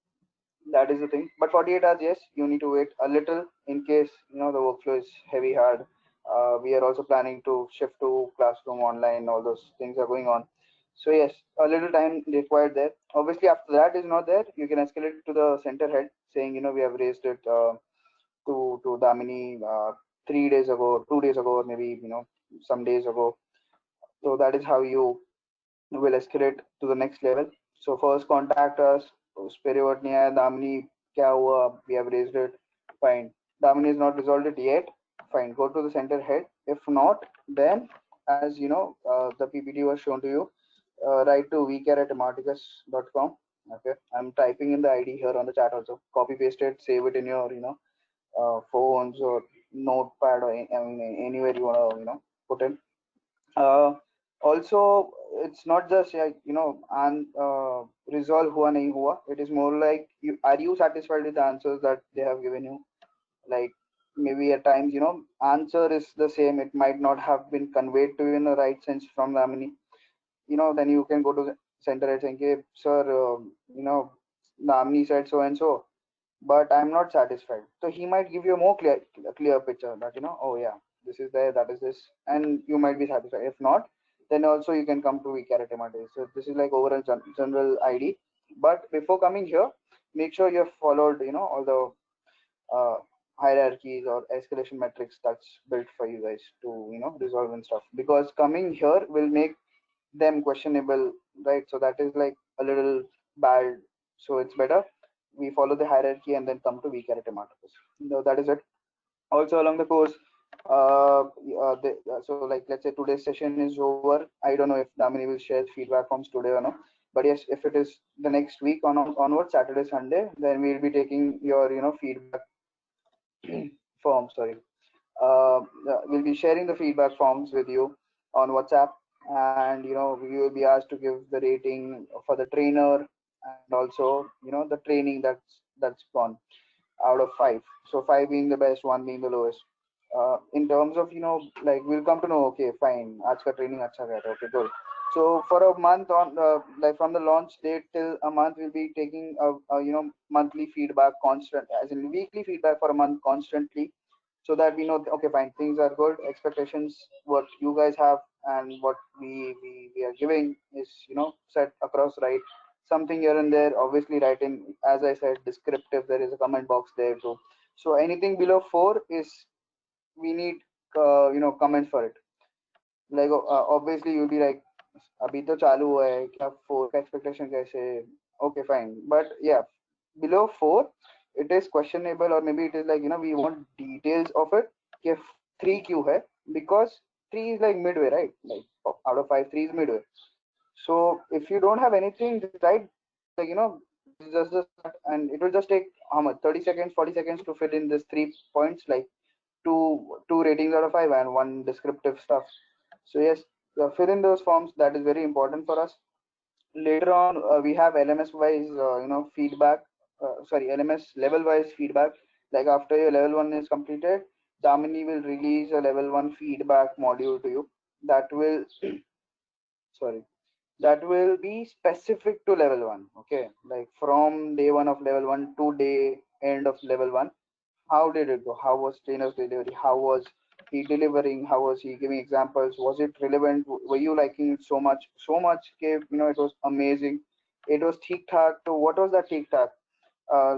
that is the thing. But 48 hours, yes, you need to wait a little in case the workflow is heavy hard. We are also planning to shift to classroom online, all those things are going on. So yes, a little time required there. Obviously after that is not there, you can escalate it to the center head saying we have raised it to Damini 3 days ago, 2 days ago, or maybe some days ago. So that is how you will escalate to the next level. So first contact us, उस पे revert नहीं आया, Damini क्या हुआ, we have raised it, fine. Damini has not resolved it yet, fine, go to the center head. If not, then as the PPT was shown to you, write to vcare@marticus.com. Okay, I'm typing in the ID here on the chat also, copy paste it, save it in your phones or notepad or I mean, anywhere you want to put in. uh, Also, it's not just like and resolve hua nahi hua. It is more like, are you satisfied with the answers that they have given you? Like, maybe at times answer is the same, it might not have been conveyed to you in the right sense from Ramini. Then you can go to the center and say, "Okay, sir, Ramini said so and so, but I'm not satisfied." So he might give you a more clear picture that oh yeah, this is there, that is this, and you might be satisfied. If not, then also you can come to VCarate Monday. So this is like overall general ID. But before coming here, make sure you have followed all the uh, hierarchies or escalation metrics that's built for you guys to resolve and stuff, because coming here will make them questionable, right? So that is like a little bad. So it's better we follow the hierarchy and then come to VCarate Marcus. That is it. Also along the course, so like let's say today's session is over. I don't know if Damini will share feedback forms today or not, but yes, if it is the next week onward, Saturday, Sunday, then we'll be taking your feedback form. Sorry, we'll be sharing the feedback forms with you on WhatsApp, and we will be asked to give the rating for the trainer, and also the training that's gone out of 5. So 5 being the best, 1 being the lowest. In terms of like we'll come to know, okay, fine, aaj ka training acha gaya tha, okay, good. So for a month on like from the launch date till a month, we'll be taking a monthly feedback constant, as in weekly feedback for a month constantly, so that we know, okay, fine, things are good, expectations what you guys have and what we are giving is set across right. Something here and there, obviously write in, as I said, descriptive, there is a comment box there too. So anything below 4 is, we need comments for it. Like obviously you'll be like, अभी तो चालू हुआ है क्या, 4 का expectation कैसे? Okay, fine, but yeah, below 4 it is questionable, or maybe it is like we want details of it. If 3 क्यों है? Because 3 is like midway, right? Like out of 5, 3 is midway. So if you don't have anything, just write like just and it will just take how much, 30 seconds, 40 seconds to fill in this 3 points, like two ratings out of 5 and 1 descriptive stuff. So yes, fill in those forms. That is very important for us. Later on, we have LMS wise feedback, sorry, LMS level wise feedback. Like after your level 1 is completed, Damini will release a level 1 feedback module to you that will sorry, that will be specific to level 1. Okay, like from day 1 of level 1 to day end of level 1, how did it go? How was trainer's delivery? How was he delivering? How was he giving examples? Was it relevant? Were you liking it so much? So much gave, it was amazing. It was theek thak. So what was that theek thak?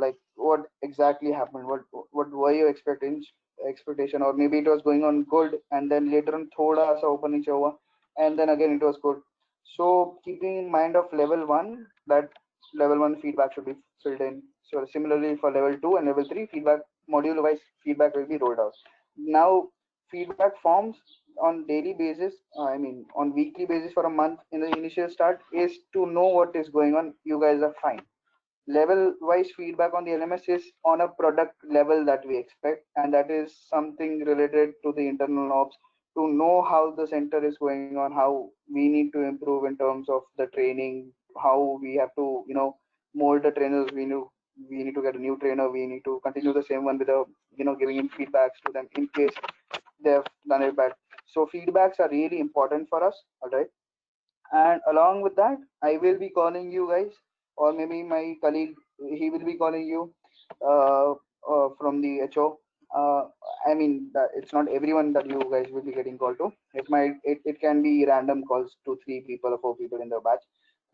Like what exactly happened? What were your expectation? Or maybe it was going on good and then later on thoda sa opening हुआ and then again it was good. So keeping in mind of level 1, that level 1 feedback should be filled in. So similarly for level 2 and level 3, feedback module wise feedback will be rolled out. Now feedback forms on daily basis, I mean on weekly basis for a month in the initial start, is to know what is going on. You guys are fine. Level wise feedback on the LMS is on a product level that we expect, and that is something related to the internal ops, to know how the center is going on, how we need to improve in terms of the training, how we have to mold the trainers. We need to get a new trainer, we need to continue the same one with a giving in feedbacks to them in case they've done it bad. So feedbacks are really important for us. All right, and along with that, I will be calling you guys, or maybe my colleague, he will be calling you from the HO. I mean, it's not everyone that you guys will be getting called to. It can be random calls to 3 people or 4 people in the batch.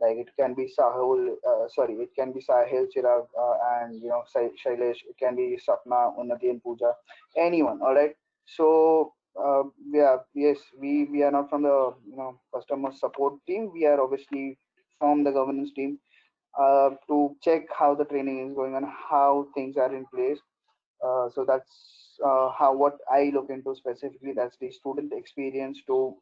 Like it can be it can be Sahil, Chirag, and Shailesh. It can be Sapna, Unnati, and Pooja. Anyone. All right. So yeah, yes, we are not from the customer support team. We are obviously from the governance team, to check how the training is going on, how things are in place. So that's how what I look into specifically. That's the student experience to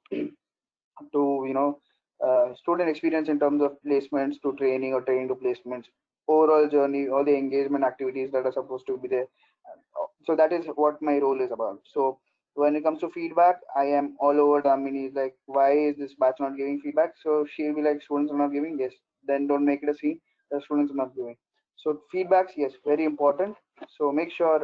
student experience in terms of placements to training or training to placements. overall journey, all the engagement activities that are supposed to be there. So that is what my role is about. So when it comes to feedback, I am all over Damini. Like, why is this batch not giving feedback? So she'll be like, students are not giving. Yes, then don't make it a scene. The students are not giving. So feedbacks, yes, very important. So make sure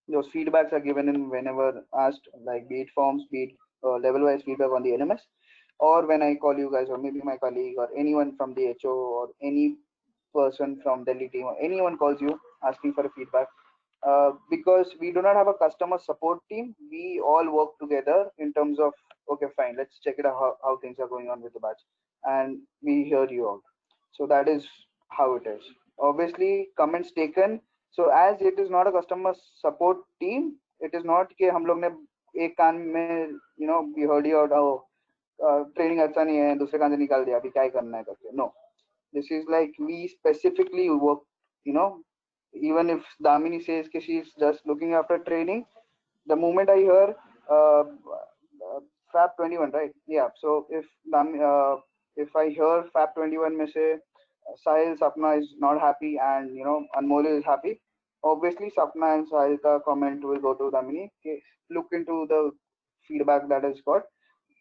those feedbacks are given in whenever asked, like be it forms, be it level-wise feedback on the LMS, or when I call you guys, or maybe my colleague, or anyone from the HO, or any person from Delhi team, or anyone calls you asking for a feedback. Because we do not have a customer support team, we all work together in terms of, okay, fine, let's check it out how things are going on with the batch, and we hear you out. So that is how it is. Obviously, comments taken. So as it is not a customer support team, it is not कि हम लोग ने एक कान में we heard you out, oh, training अच्छा नहीं है, दूसरे कान से निकाल दिया, अभी क्या ही करना है करके. No, this is like we specifically work, even if Damini says that she's just looking after training, the moment I hear FAP 21, right? Yeah. So if I hear FAP 21 में से Sahil Sapna is not happy and Anmol is happy, obviously Sapna and Sahil ka comment will go to Damini. Okay, look into the feedback that is got.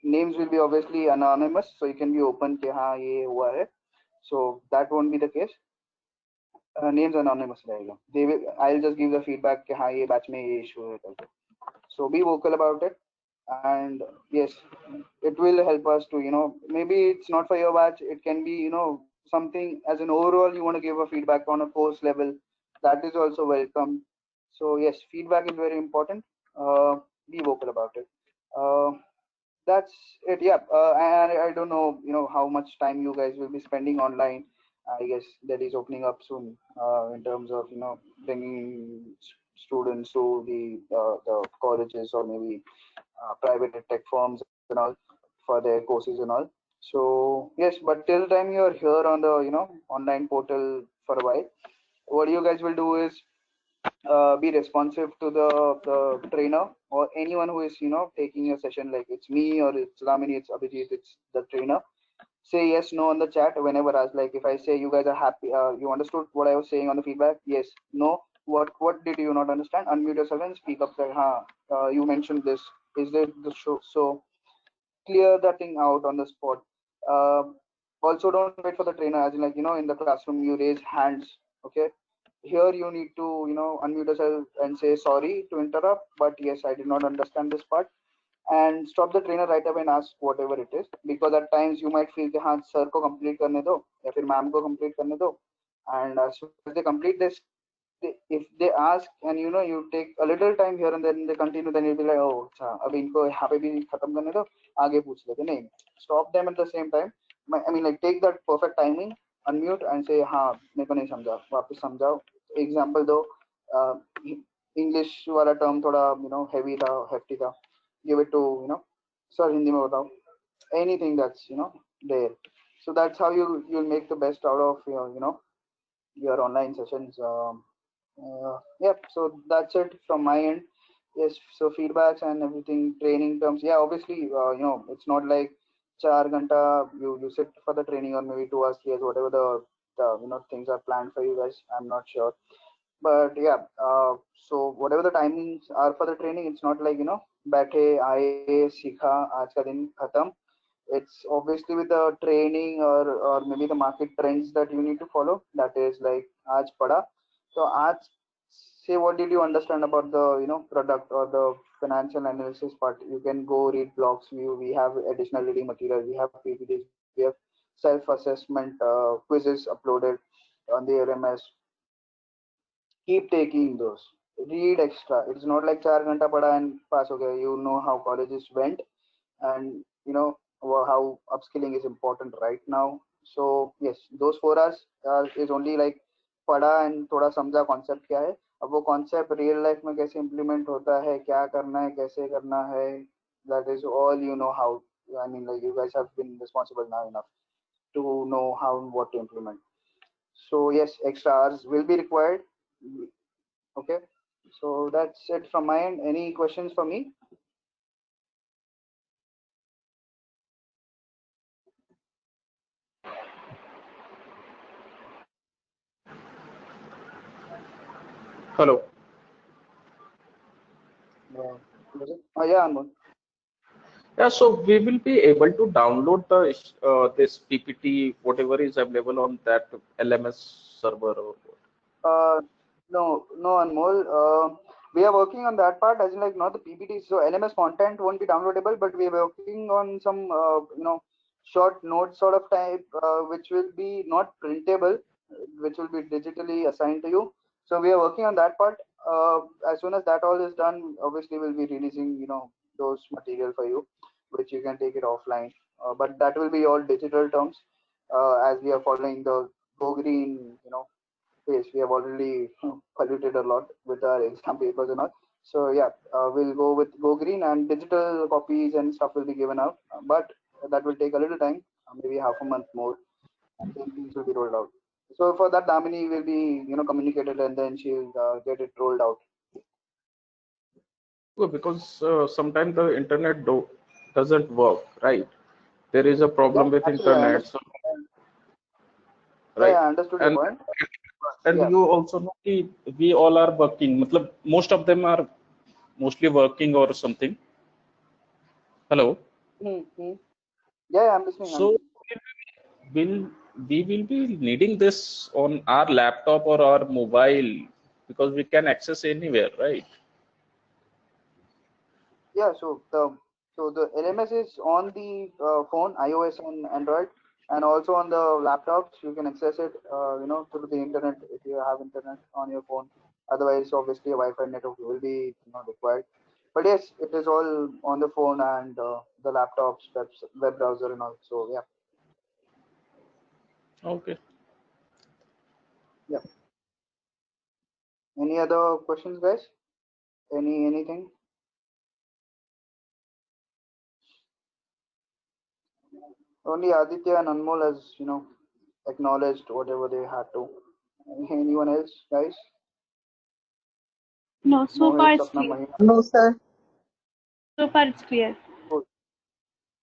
Names will be obviously anonymous, so you can be open कि हाँ ये हुआ है. So that won't be the case. Names anonymous रहेगा. They will. I'll just give the feedback कि हाँ ये batch में ये issue है करके. So be vocal about it, and yes, it will help us to maybe it's not for your batch. It can be something as an overall you want to give a feedback on a course level. That is also welcome. So yes, feedback is very important. Be vocal about it. That's it. Yeah. And I don't know how much time you guys will be spending online. I guess that is opening up soon in terms of bringing students to the colleges or maybe private tech firms and all for their courses and all. So yes, but till the time you are here on the online portal for a while, what you guys will do is be responsive to the trainer or anyone who is taking a session, like it's me or it's Lamini, it's Abhijit, it's the trainer. Say yes, no on the chat whenever asked. Like if I say you guys are happy, you understood what I was saying on the feedback, yes, no, what did you not understand, unmute yourself and speak up, like you mentioned this, is it the show? So clear that thing out on the spot. Also don't wait for the trainer, as in like in the classroom you raise hands. Okay, here you need to unmute yourself and say sorry to interrupt, but yes, I did not understand this part, and stop the trainer right away and ask whatever it is, because at times you might feel कि हाँ sir को complete करने दो या फिर ma'am को complete करने दो, and as soon as they complete this, if they ask and you take a little time here and then they continue, then you'll be like, oh अच्छा अभी इनको यहाँ पे भी खत्म करने दो, आगे पूछ लेते. नहीं, stop them at the same time. I mean, like, take that perfect timing, unmute and say हाँ मेरे को नहीं समझा, वापस समझाओ, एग्जाम्पल दो. इंग्लिश वाला टर्म थोड़ा हेवी था, hefty था, give it to sir Hindi में बताओ, anything that's there. So that's how you'll make the best out of your online sessions. Yep, so that's it from my end. Yes, so feedbacks and everything, training terms, yeah, obviously it's not like 4 ghanta you sit for the training, or maybe 2 hours, 3 hours, whatever the things are planned for you guys, I'm not sure. But yeah, so whatever the timings are for the training, it's not like बैठे आए सीखा आज का दिन खत्म. It's obviously with the training or maybe the market trends that you need to follow. That is like आज पढ़ा, so आज say what did you understand about the product or the financial analysis part. You can go read blogs. We have additional reading material, we have PPTs, we have self-assessment quizzes uploaded on the LMS. Keep taking those, read extra. It's not like 4 ghanta pada and pass ho gaya. You know how colleges went, and how upskilling is important right now. So yes, those 4 hours is only like पढ़ा and थोड़ा समझा concept क्या है. अब वो concept real life में कैसे implement होता है, क्या करना है, कैसे करना है, that is all how. I mean, like, you guys have been responsible now enough to know how and what to implement. So yes, extra hours will be required. Okay, so that's it from my end. Any questions for me? Hello. Yeah, Anmol. Yeah, so we will be able to download the this PPT, whatever is available on that LMS server or what. No, Anmol. We are working on that part, as in like not the PPT. So LMS content won't be downloadable, but we are working on some short notes sort of type, which will be not printable, which will be digitally assigned to you. So we are working on that part. As soon as that all is done, obviously we'll be releasing those material for you, which you can take it offline. But that will be all digital terms, as we are following the Go Green, space. We have already polluted a lot with our exam papers and all. So yeah, we'll go with Go Green, and digital copies and stuff will be given out. But that will take a little time, maybe half a month more, and then things will be rolled out. So for that, Damini will be communicated, and then she'll get it rolled out. Well, because sometimes the internet doesn't work, right? There is a problem with Actually, I internet, understood. right? Yeah, I understood your point. And Yeah. you also know we all are working. Matlab, most of them are mostly working or something. Hello. Mm-hmm. Yeah, I'm listening. So we will be needing this on our laptop or our mobile because we can access anywhere, right? Yeah, so the LMS is on the phone, iOS and Android, and also on the laptops. You can access it, through the internet if you have internet on your phone. Otherwise, obviously, a Wi-Fi network will be required. But yes, it is all on the phone and the laptops, web browser, and all. So yeah. Okay. Yeah. Any other questions, guys? Anything? Only Aditya and Anmol has acknowledged whatever they had to. Anyone else, guys? No, so Mohit, far it's Sapna, clear. Mahima? No, sir. So far it's clear. Good.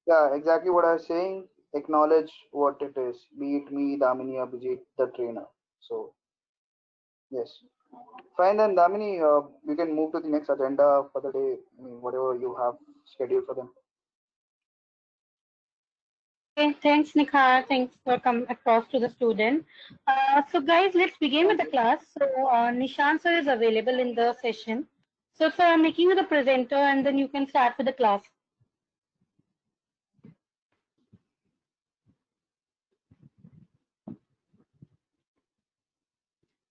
Yeah, exactly what I was saying. Acknowledge what it is. Be it me, Damini, Abhijit, the trainer. So yes. Fine then, Damini, we can move to the next agenda for the day. I mean, whatever you have scheduled for them. Okay, thanks, Nikha. Thanks for coming across to the student. So guys, let's begin with the class. So Nishant sir is available in the session. So sir, I'm making you the presenter and then you can start with the class.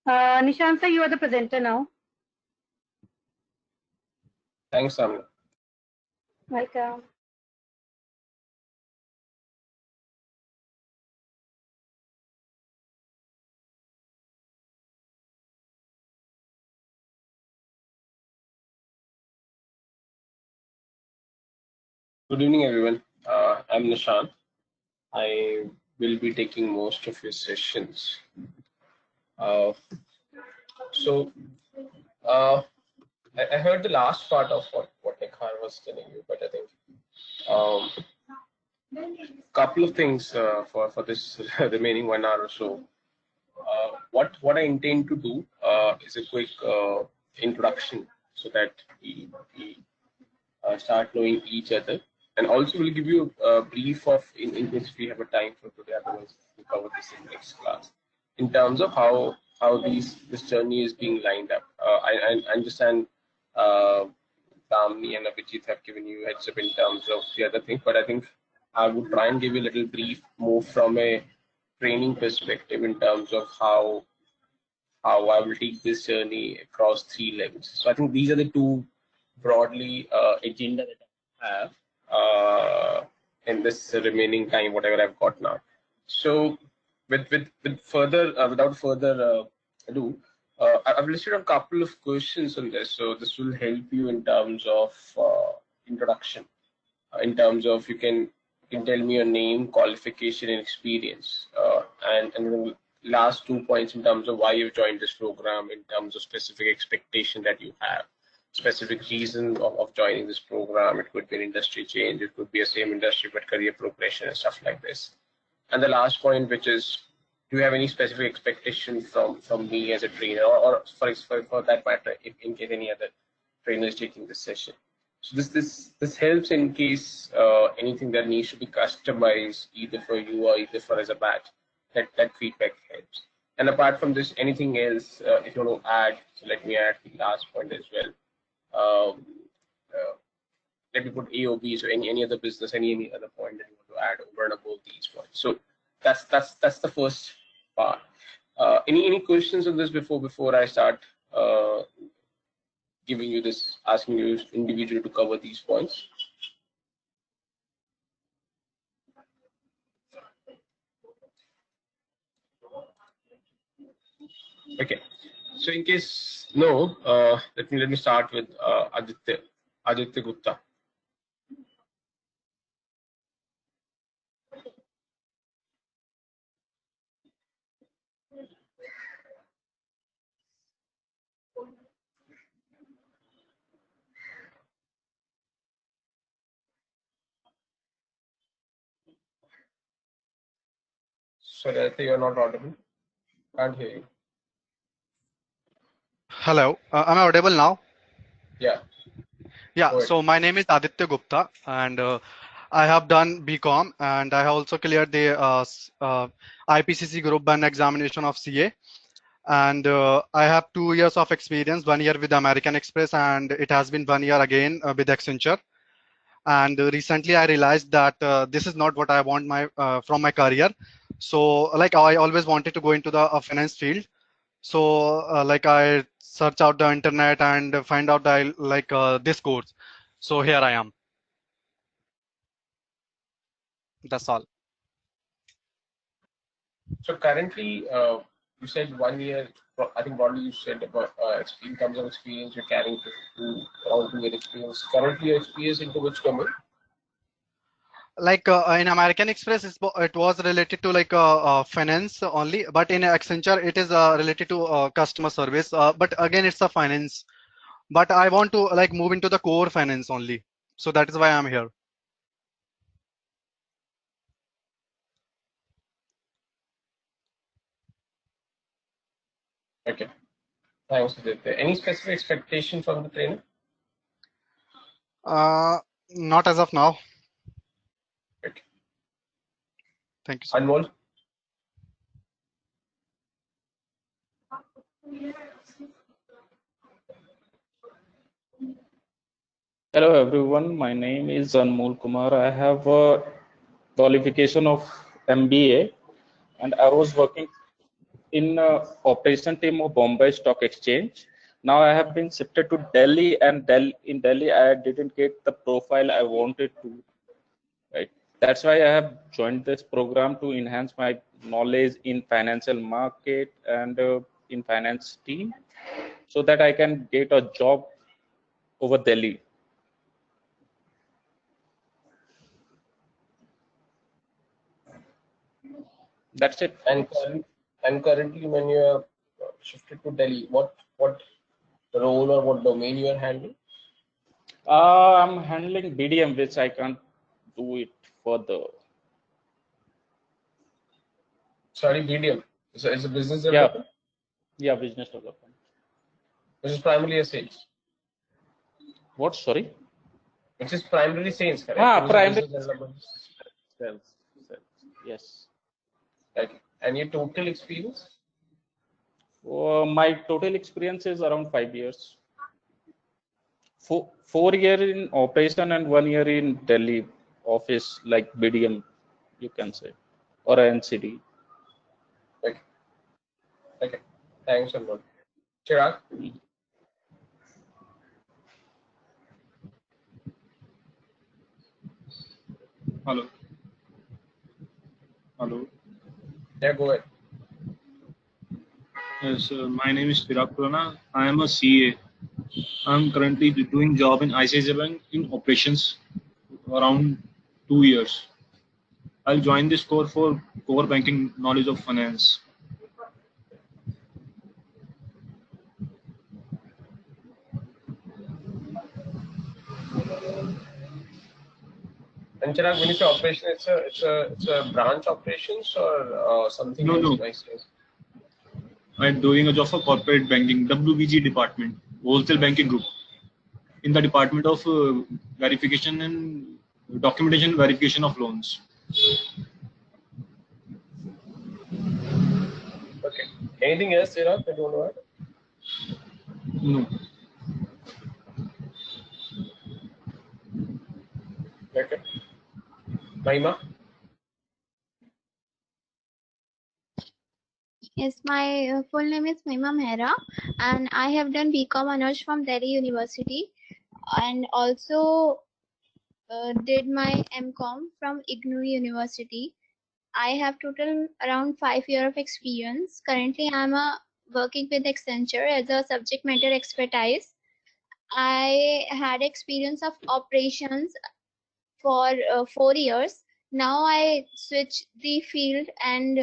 Nishant sir, you are the presenter now. Thanks, Samir. Welcome. Good evening, everyone. I'm Nishant. I will be taking most of your sessions. I heard the last part of what Nikha was telling you, but I think couple of things for this remaining 1 hour or so. What I intend to do is a quick introduction so that we start knowing each other, and also we'll give you a brief of in case we have a time for today. Otherwise, we'll cover this in next class in terms of how this journey is being lined up. I understand Damni and Abhijit have given you heads up in terms of the other thing, but I think I would try and give you a little brief more from a training perspective in terms of how I will take this journey across 3 levels. So I think these are the two broadly agenda that I have in this remaining time, whatever I've got now. So with further without further ado, I've listed a couple of questions on this. So this will help you in terms of introduction, in terms of you can tell me your name, qualification, and experience, and then last 2 points in terms of why you've joined this program, in terms of specific expectation that you have, specific reason of joining this program. It could be an industry change, it could be a same industry but career progression and stuff like this. And the last point, which is do you have any specific expectation from me as a trainer, or for that matter, if in case any other trainer is taking this session? So this helps in case anything that needs to be customized either for you or either for as a batch. That feedback helps. And apart from this, anything else if you want to add? So let me add the last point as well. Um, uh, Let me put AOB. So any other business, any other point that you want to add over and above these points. So that's the first part. Any questions on this before I start giving you this, asking you individually to cover these points? Okay. So in case no, let me start with Aditya Gupta. Sorry, Aditya, you're not audible. Can't hear you. Hello, am I audible now? Yeah. Yeah, so my name is Aditya Gupta, and I have done BCom, and I have also cleared the IPCC Group 1 examination of CA. And I have 2 years of experience, 1 year with American Express, and it has been 1 year again with Accenture. And recently I realized that this is not what I want from my career. So like I always wanted to go into the finance field. So like I search out the internet and find out I like this course. So here I am. That's all. So currently, you said 1 year. I think broadly you said about in terms of experience you're carrying to around 2 year experience. Currently, your experience into which domain? Like in American Express, it was related to like finance only, but in Accenture, it is related to customer service. But again, it's a finance. But I want to like move into the core finance only. So that is why I'm here. Okay. Thanks, Aditya. Any specific expectation from the trainer? Not as of now. Okay. Thank you so Anmol? Hello everyone, my name is Anmol Kumar. I have a qualification of MBA and I was working in operation team of Bombay Stock Exchange. Now I have been shifted to Delhi, and in Delhi I didn't get the profile I wanted to. Right, that's why I have joined this program to enhance my knowledge in financial market and in finance team, so that I can get a job over Delhi. That's it. And currently, when you are shifted to Delhi, what role or what domain you are handling? I'm handling BDM, which I can't do it further. Sorry, BDM. So it's a business development? Yeah, business development. Which is primarily a sales. What? Sorry? Which is primarily sales, correct? Primary sales. Yes. Okay. And your total experience? My total experience is around 5 years. 4 years in operation and 1 year in Delhi office, like BDM, you can say, or NCD. Okay. Okay. Thanks, Anmol. Chirag? Hello. Hello. Yeah, go ahead. Yes, my name is Chirag Khurana. I am a CA. I'm currently doing job in ICICI Bank in operations around 2 years. I'll join this course for core banking knowledge of finance. And Chirag, when you say operation, it's a branch operations or something No, else? no. Nice. I'm doing a job for corporate banking, WBG department, wholesale banking group, in the department of verification and documentation verification of loans. Okay. Anything else, Chirag, that you want to add? No. Okay. Mahima? Yes, my full name is Mahima Mehra, and I have done BCom honors from Delhi University, and also did my MCom from IGNOU University. I have total around 5 years of experience. Currently, I'm working with Accenture as a subject matter expertise. I had experience of operations for 4 years. Now I switch the field and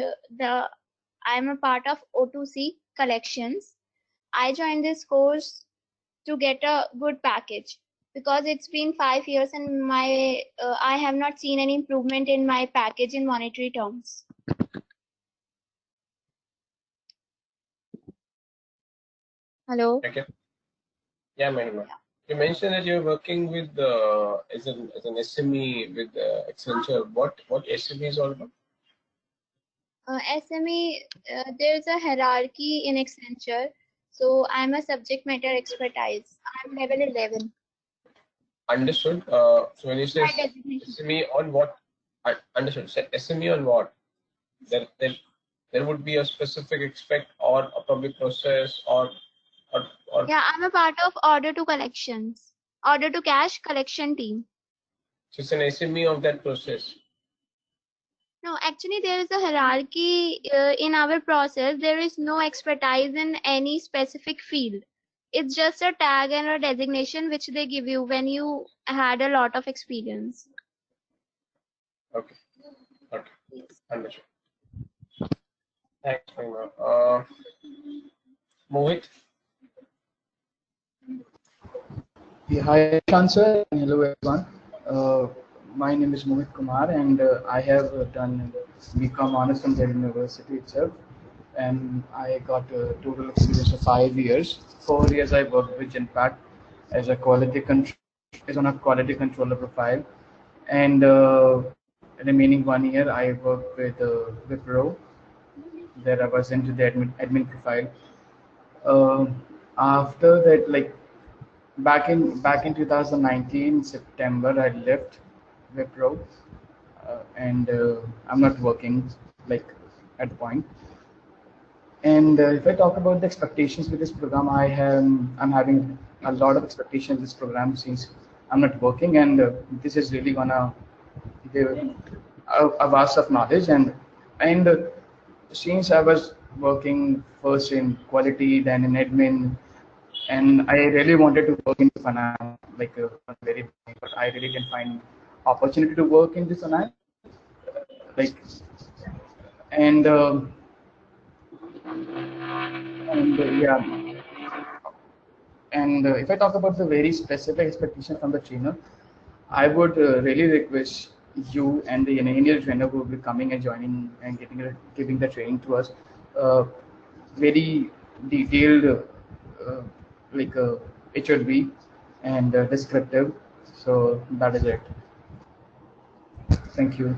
I'm a part of O2C collections. I joined this course to get a good package because it's been 5 years and my I have not seen any improvement in my package in monetary terms. Hello. Okay. Yeah, Mahima. You mentioned that you're working with as an SME with Accenture. What SME is all about? SME, there's a hierarchy in Accenture. So I'm a subject matter expertise. I'm level 11. Understood. So when you say SME on what? Understood. So SME on what? There would be a specific expect or a public process or Yeah, I'm a part of order to collections, order to cash collection team. so it's an SME of that process. No, actually there is a hierarchy in our process. There is no expertise in any specific field. It's just a tag and a designation which they give you when you had a lot of experience. Okay. Understood. Thanks, Mahima. Mohit. Yeah, hi, Chansar, and hello everyone. My name is Mohit Kumar, and I have done BCom honors from Delhi University itself, and I got a total experience of 5 years. 4 years I worked with Genpact as a quality controller profile, and remaining 1 year I worked with Wipro. There I was into the admin profile. After that, like back in 2019 September, I left Wipro, and I'm not working like at the point. And if I talk about the expectations with this program, I'm having a lot of expectations with this program since I'm not working, and this is really gonna give a vast of knowledge. And since I was working first in quality, then in admin, and I really wanted to work in finance, like from the very beginning, but I really didn't find opportunity to work in this finance, like, and yeah, and if I talk about the very specific expectation from the trainer, I would really request you and the Indian trainer who will be coming and joining and giving the training to us, very detailed, like it should be, and descriptive. So that is it. Thank you.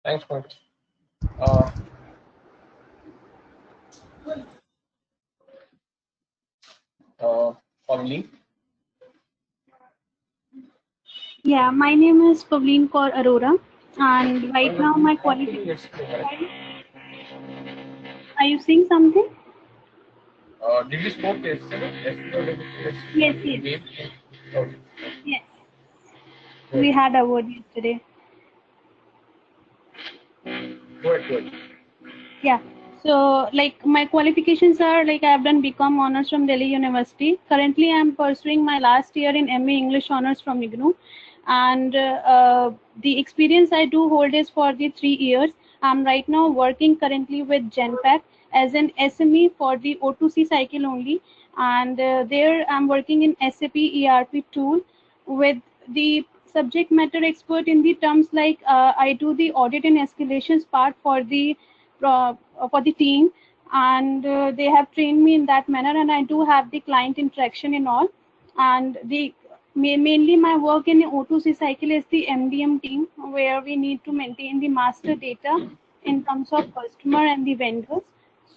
Thanks, Mohit. Pavleen. Yeah, my name is Pavleen Kaur Arora, and right now my qualification. Are you saying something? Did you spoke yesterday? Yes. Okay. Yes. We had a word yesterday. Go ahead. Yeah. So, like, my qualifications are, like, I have done BCom honors from Delhi University. Currently, I am pursuing my last year in MA English honors from IGNOU. And the experience I do hold is for the 3 years. I'm right now working currently with Genpact as an SME for the O2C cycle only. and there I'm working in SAP ERP tool with the subject matter expert in the terms like I do the audit and escalations part for the team, and they have trained me in that manner, and I do have the client interaction and all. And the mainly my work in O2C cycle is the MDM team, where we need to maintain the master data in terms of customer and the vendors.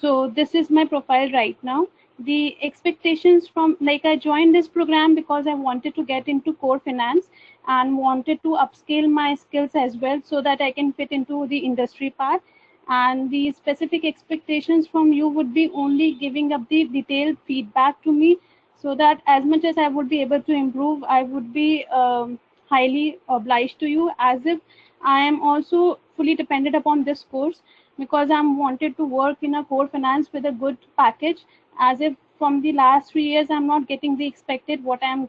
So this is my profile right now. The expectations from, like, I joined this program because I wanted to get into core finance and wanted to upscale my skills as well so that I can fit into the industry part. And the specific expectations from you would be only giving up the detailed feedback to me, so that as much as I would be able to improve, I would be highly obliged to you, as if I am also fully dependent upon this course, because I'm wanted to work in a core finance with a good package, as if from the last 3 years I'm not getting the expected what I'm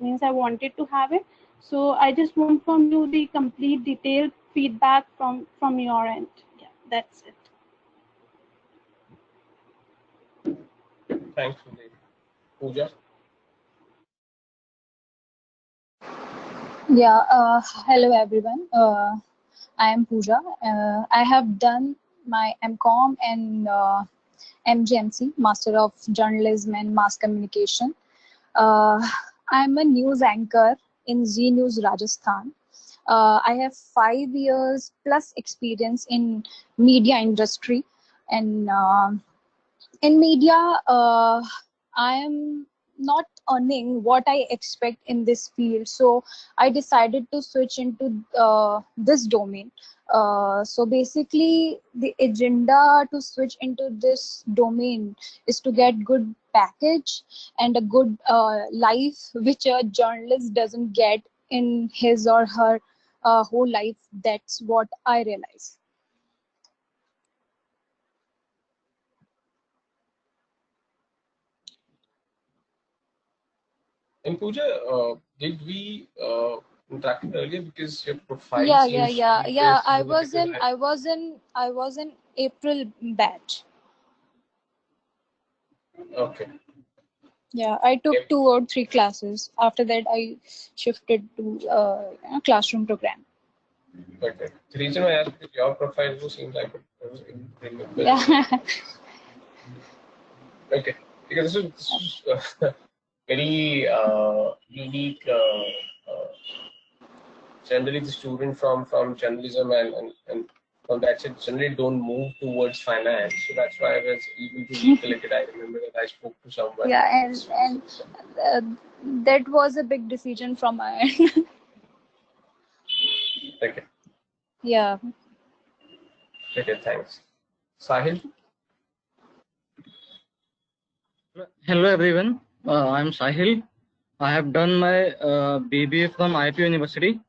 means I wanted to have it. So I just want from you the complete detailed feedback from your end. Yeah, that's it. Thanks, Sunil. Pooja? Yeah, hello everyone. I am Pooja. I have done my MCOM and MGMC, Master of Journalism and Mass Communication. I'm a news anchor in Zee News Rajasthan. I have 5 years plus experience in media industry, and in media, I am not earning what I expect in this field, so I decided to switch into this domain. So basically, the agenda to switch into this domain is to get good package and a good life, which a journalist doesn't get in his or her whole life. That's what I realize. And Pooja, did we interact earlier, because your profile Yeah, seems to be yeah. very similar, because I was in April batch. okay. Yeah, I took 2 or 3 classes. After that, I shifted to classroom program. Okay. The reason I asked is your profile also seems like it was remember. Yeah. Okay. Because this is very unique. Generally, the student from journalism and from that side generally don't move towards finance. So that's why I was able to recollect it. I remember that I spoke to someone. Yeah, and that was a big decision from my end. Okay. Yeah. Okay, thanks. Sahil? Hello everyone, I'm Sahil. I have done my BBA from IIP University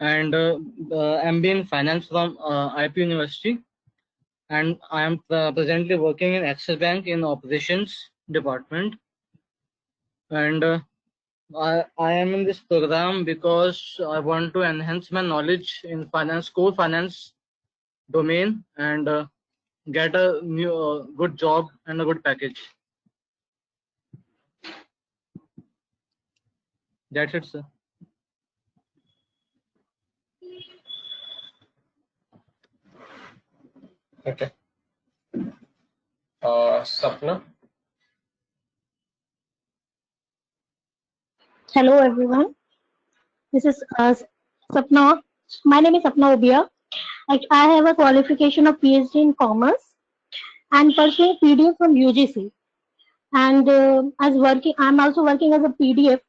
and MBA in Finance from IIP University, and I am presently working in Axis Bank in Operations Department. And I am in this program because I want to enhance my knowledge in finance, core finance domain, and get a new good job and a good package. That's it, sir. Okay. Sapna? Hello, everyone. This is Sapna. My name is Sapna Obia. I have a qualification of PhD in Commerce and pursuing PDF from UGC. And I'm also working as a PDF,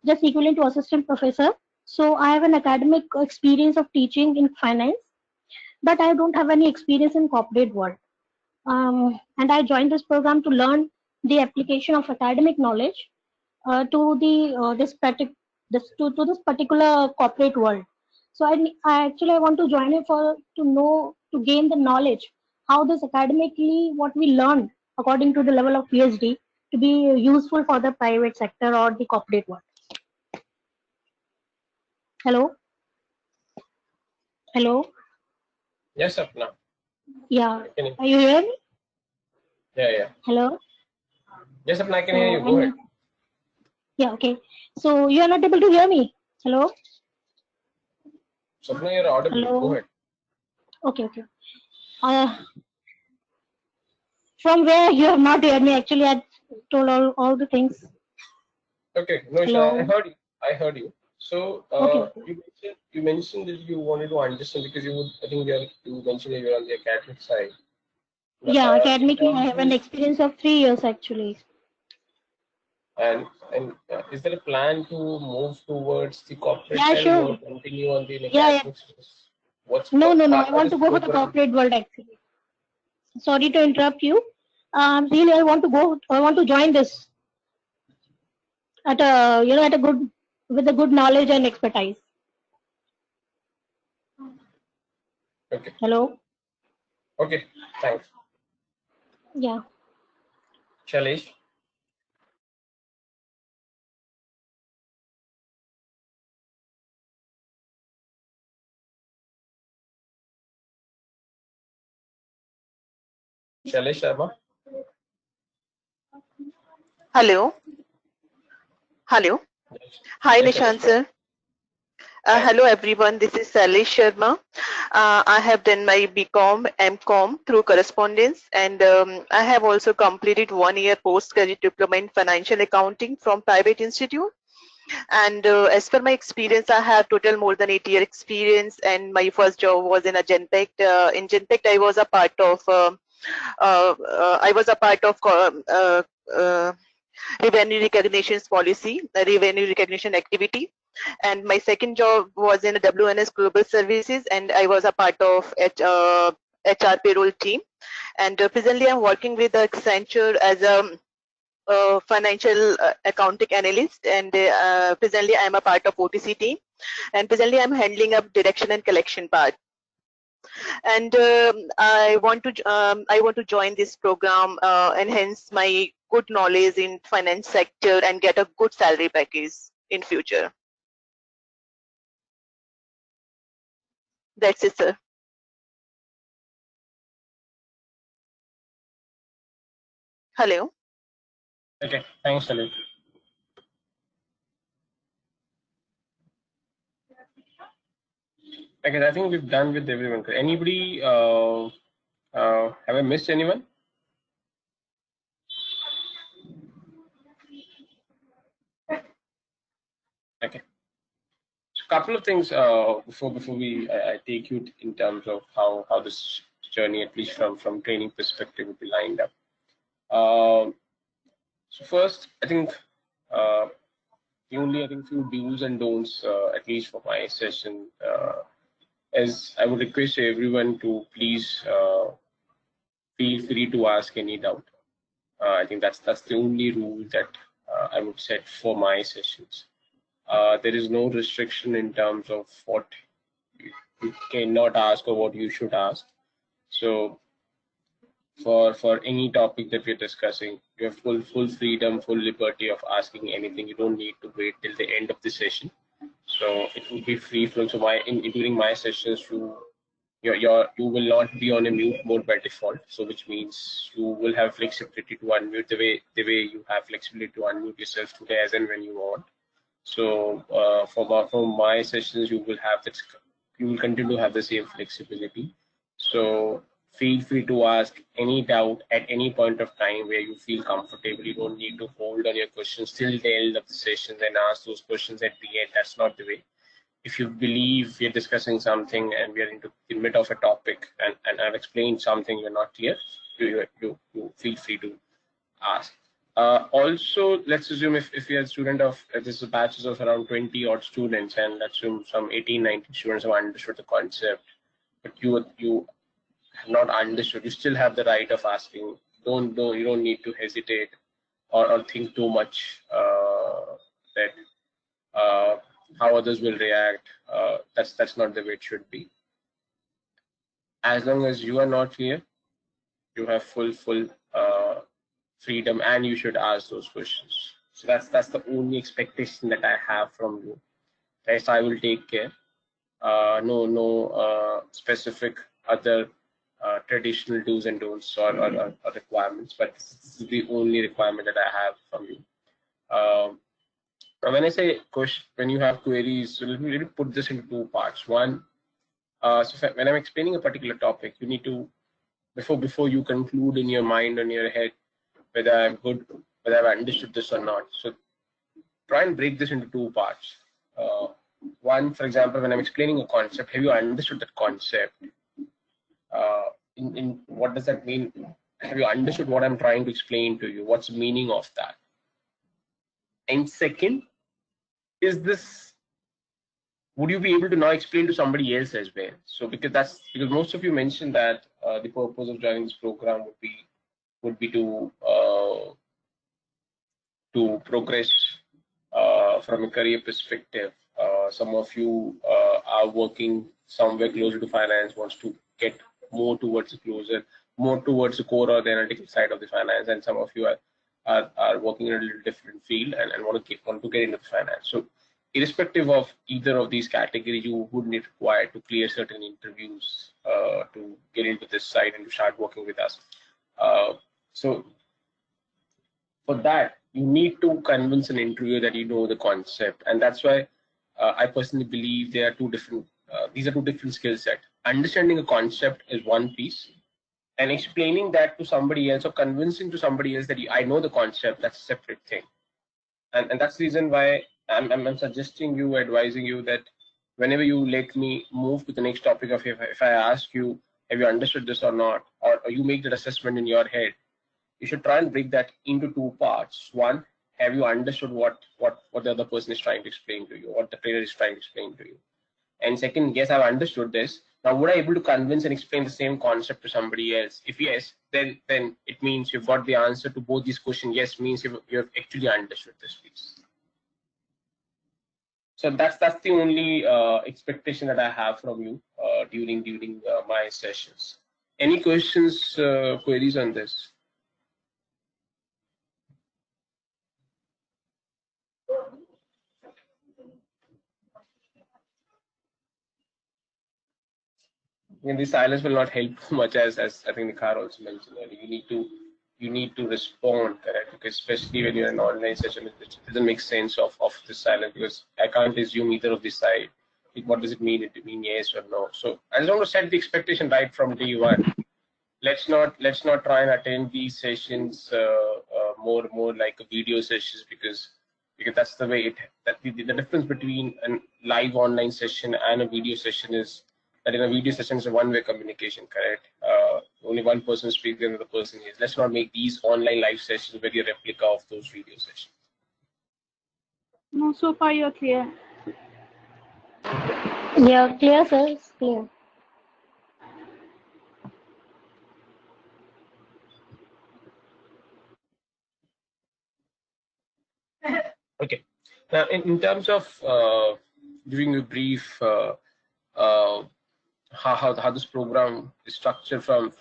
just equivalent to assistant professor. So I have an academic experience of teaching in finance, but I don't have any experience in corporate world. And I joined this program to learn the application of academic knowledge to this particular corporate world. So I actually want to join it to gain the knowledge how this academically what we learn according to the level of PhD to be useful for the private sector or the corporate world. Hello. Hello. Yes, Sapna. Yeah. Are you hearing me? Yeah. Hello. Yes, Sapna, I can So, hear you. Go ahead. Yeah, okay. So you are not able to hear me. Hello? Sapna, you're audible. Hello? Go ahead. Okay, okay. From where you have not heard me? Actually, I told all the things. Okay, no issue. Hello? I heard you. I heard you. So Okay. you mentioned that you wanted to understand because I think you mentioned that you're on the academic side. Yeah, In academically, I terms have an of, experience of 3 years actually. and is there a plan to move towards the corporate Yeah, side sure. or continue on the Yeah, yeah. academics? No, I How want does to go for the program? corporate world actually. Sorry to interrupt you. Really, I want to join this at a good, with a good knowledge and expertise. Okay. Hello? Okay, thanks. Yeah. Shailesh? Shailesh Sharma? Hello. Hello. Hi, Yes, Nishant Shailesh, go ahead. sir. Hello everyone, this is Sally Sharma. I have done my BCom, MCom through correspondence, and I have also completed 1 year postgraduate diploma in financial accounting from private institute. And as per my experience, I have total more than 8 year experience, and my first job was in a Genpact. In Genpact, I was a part of revenue recognitions policy, revenue recognition activity. And my second job was in a WNS Global Services, and I was a part of HR payroll team. And presently, I'm working with Accenture as a financial accounting analyst, and presently I am a part of OTC team, and presently I'm handling up direction and collection part. And I want to join this program, enhance my good knowledge in finance sector and get a good salary package in future. That's it, sir. Hello. Okay, thanks, Shailesh. Okay, I think we've done with everyone. Anybody, have I missed anyone? Okay. So couple of things before I take you in terms of how this journey, at least from training perspective, would be lined up. So first, I think the only few do's and don'ts, at least for my session, is I would request everyone to please feel free to ask any doubt. I think that's the only rule that I would set for my sessions. There is no restriction in terms of what you cannot ask or what you should ask. So for any topic that we're discussing, you have full freedom, full liberty of asking anything. You don't need to wait till the end of the session. So it will be free flowing. So during my sessions, you will not be on a mute mode by default. So which means you will have flexibility to unmute the way you have flexibility to unmute yourself today as and when you want. So for my sessions, you will continue to have the same flexibility. So feel free to ask any doubt at any point of time where you feel comfortable. You don't need to hold on your questions till the end of the session and ask those questions at the end. That's not the way. If you believe we're discussing something and we're into the mid of a topic and I've explained something you're not clear, you feel free to ask. Also, let's assume if you're a student of, this is a batches of around 20 odd students, and let's assume some 18, 19 students have understood the concept, but you have not understood, you still have the right of asking. You don't need to hesitate or think too much that how others will react. That's not the way it should be. As long as you are not clear, you have full freedom, and you should ask those questions. So that's the only expectation that I have from you. Rest I will take care. No specific other traditional do's and don'ts or requirements, but this is the only requirement that I have from you. Now when I say when you have queries, so let me put this into two parts. One, when I'm explaining a particular topic, you need to, before you conclude in your mind or in your head whether I'm good, whether I've understood this or not. So try and break this into two parts. One, for example, when I'm explaining a concept, have you understood that concept? In what does that mean? Have you understood what I'm trying to explain to you? What's the meaning of that? And second, would you be able to now explain to somebody else as well? So because most of you mentioned that the purpose of joining this program would be to progress from a career perspective. Some of you are working somewhere closer to finance, wants to get more towards the core or the analytical side of the finance, and some of you are working in a little different field and want to get into the finance. So irrespective of either of these categories, you would need required to clear certain interviews to get into this side and to start working with us. So for that, you need to convince an interviewer that you know the concept, and that's why I personally believe there are these are two different skill sets. Understanding a concept is one piece, and explaining that to somebody else or convincing to somebody else that I know the concept, that's a separate thing. And that's the reason why I'm suggesting you, advising you that whenever you let me move to the next topic of if I ask you, have you understood this or not, or you make that assessment in your head, you should try and break that into two parts. One, have you understood what the other person is trying to explain to you, what the trainer is trying to explain to you? And second, yes, I've understood this. Now, would I be able to convince and explain the same concept to somebody else? If yes, then it means you've got the answer to both these questions. Yes means you've actually understood this piece. So that's the only expectation that I have from you during my sessions. Any questions, queries on this? And the silence will not help much, as I think Nikhar also mentioned earlier. You need to respond, correct? Because especially when you're in an online session, it doesn't make sense of the silence, because I can't assume either of the side. What does it mean? It mean yes or no? So I just want to set the expectation right from day one. Let's not try and attend these sessions more like a video sessions, because that's the way the difference between a live online session and a video session is that in a video session is a one-way communication, correct? Only one person speaks and the other person hears. Let's not make these online live sessions very a replica of those video sessions. No, so far you're clear. Yeah, clear, sir. It's clear. Okay. Now, in terms of giving you a brief how this program is structured from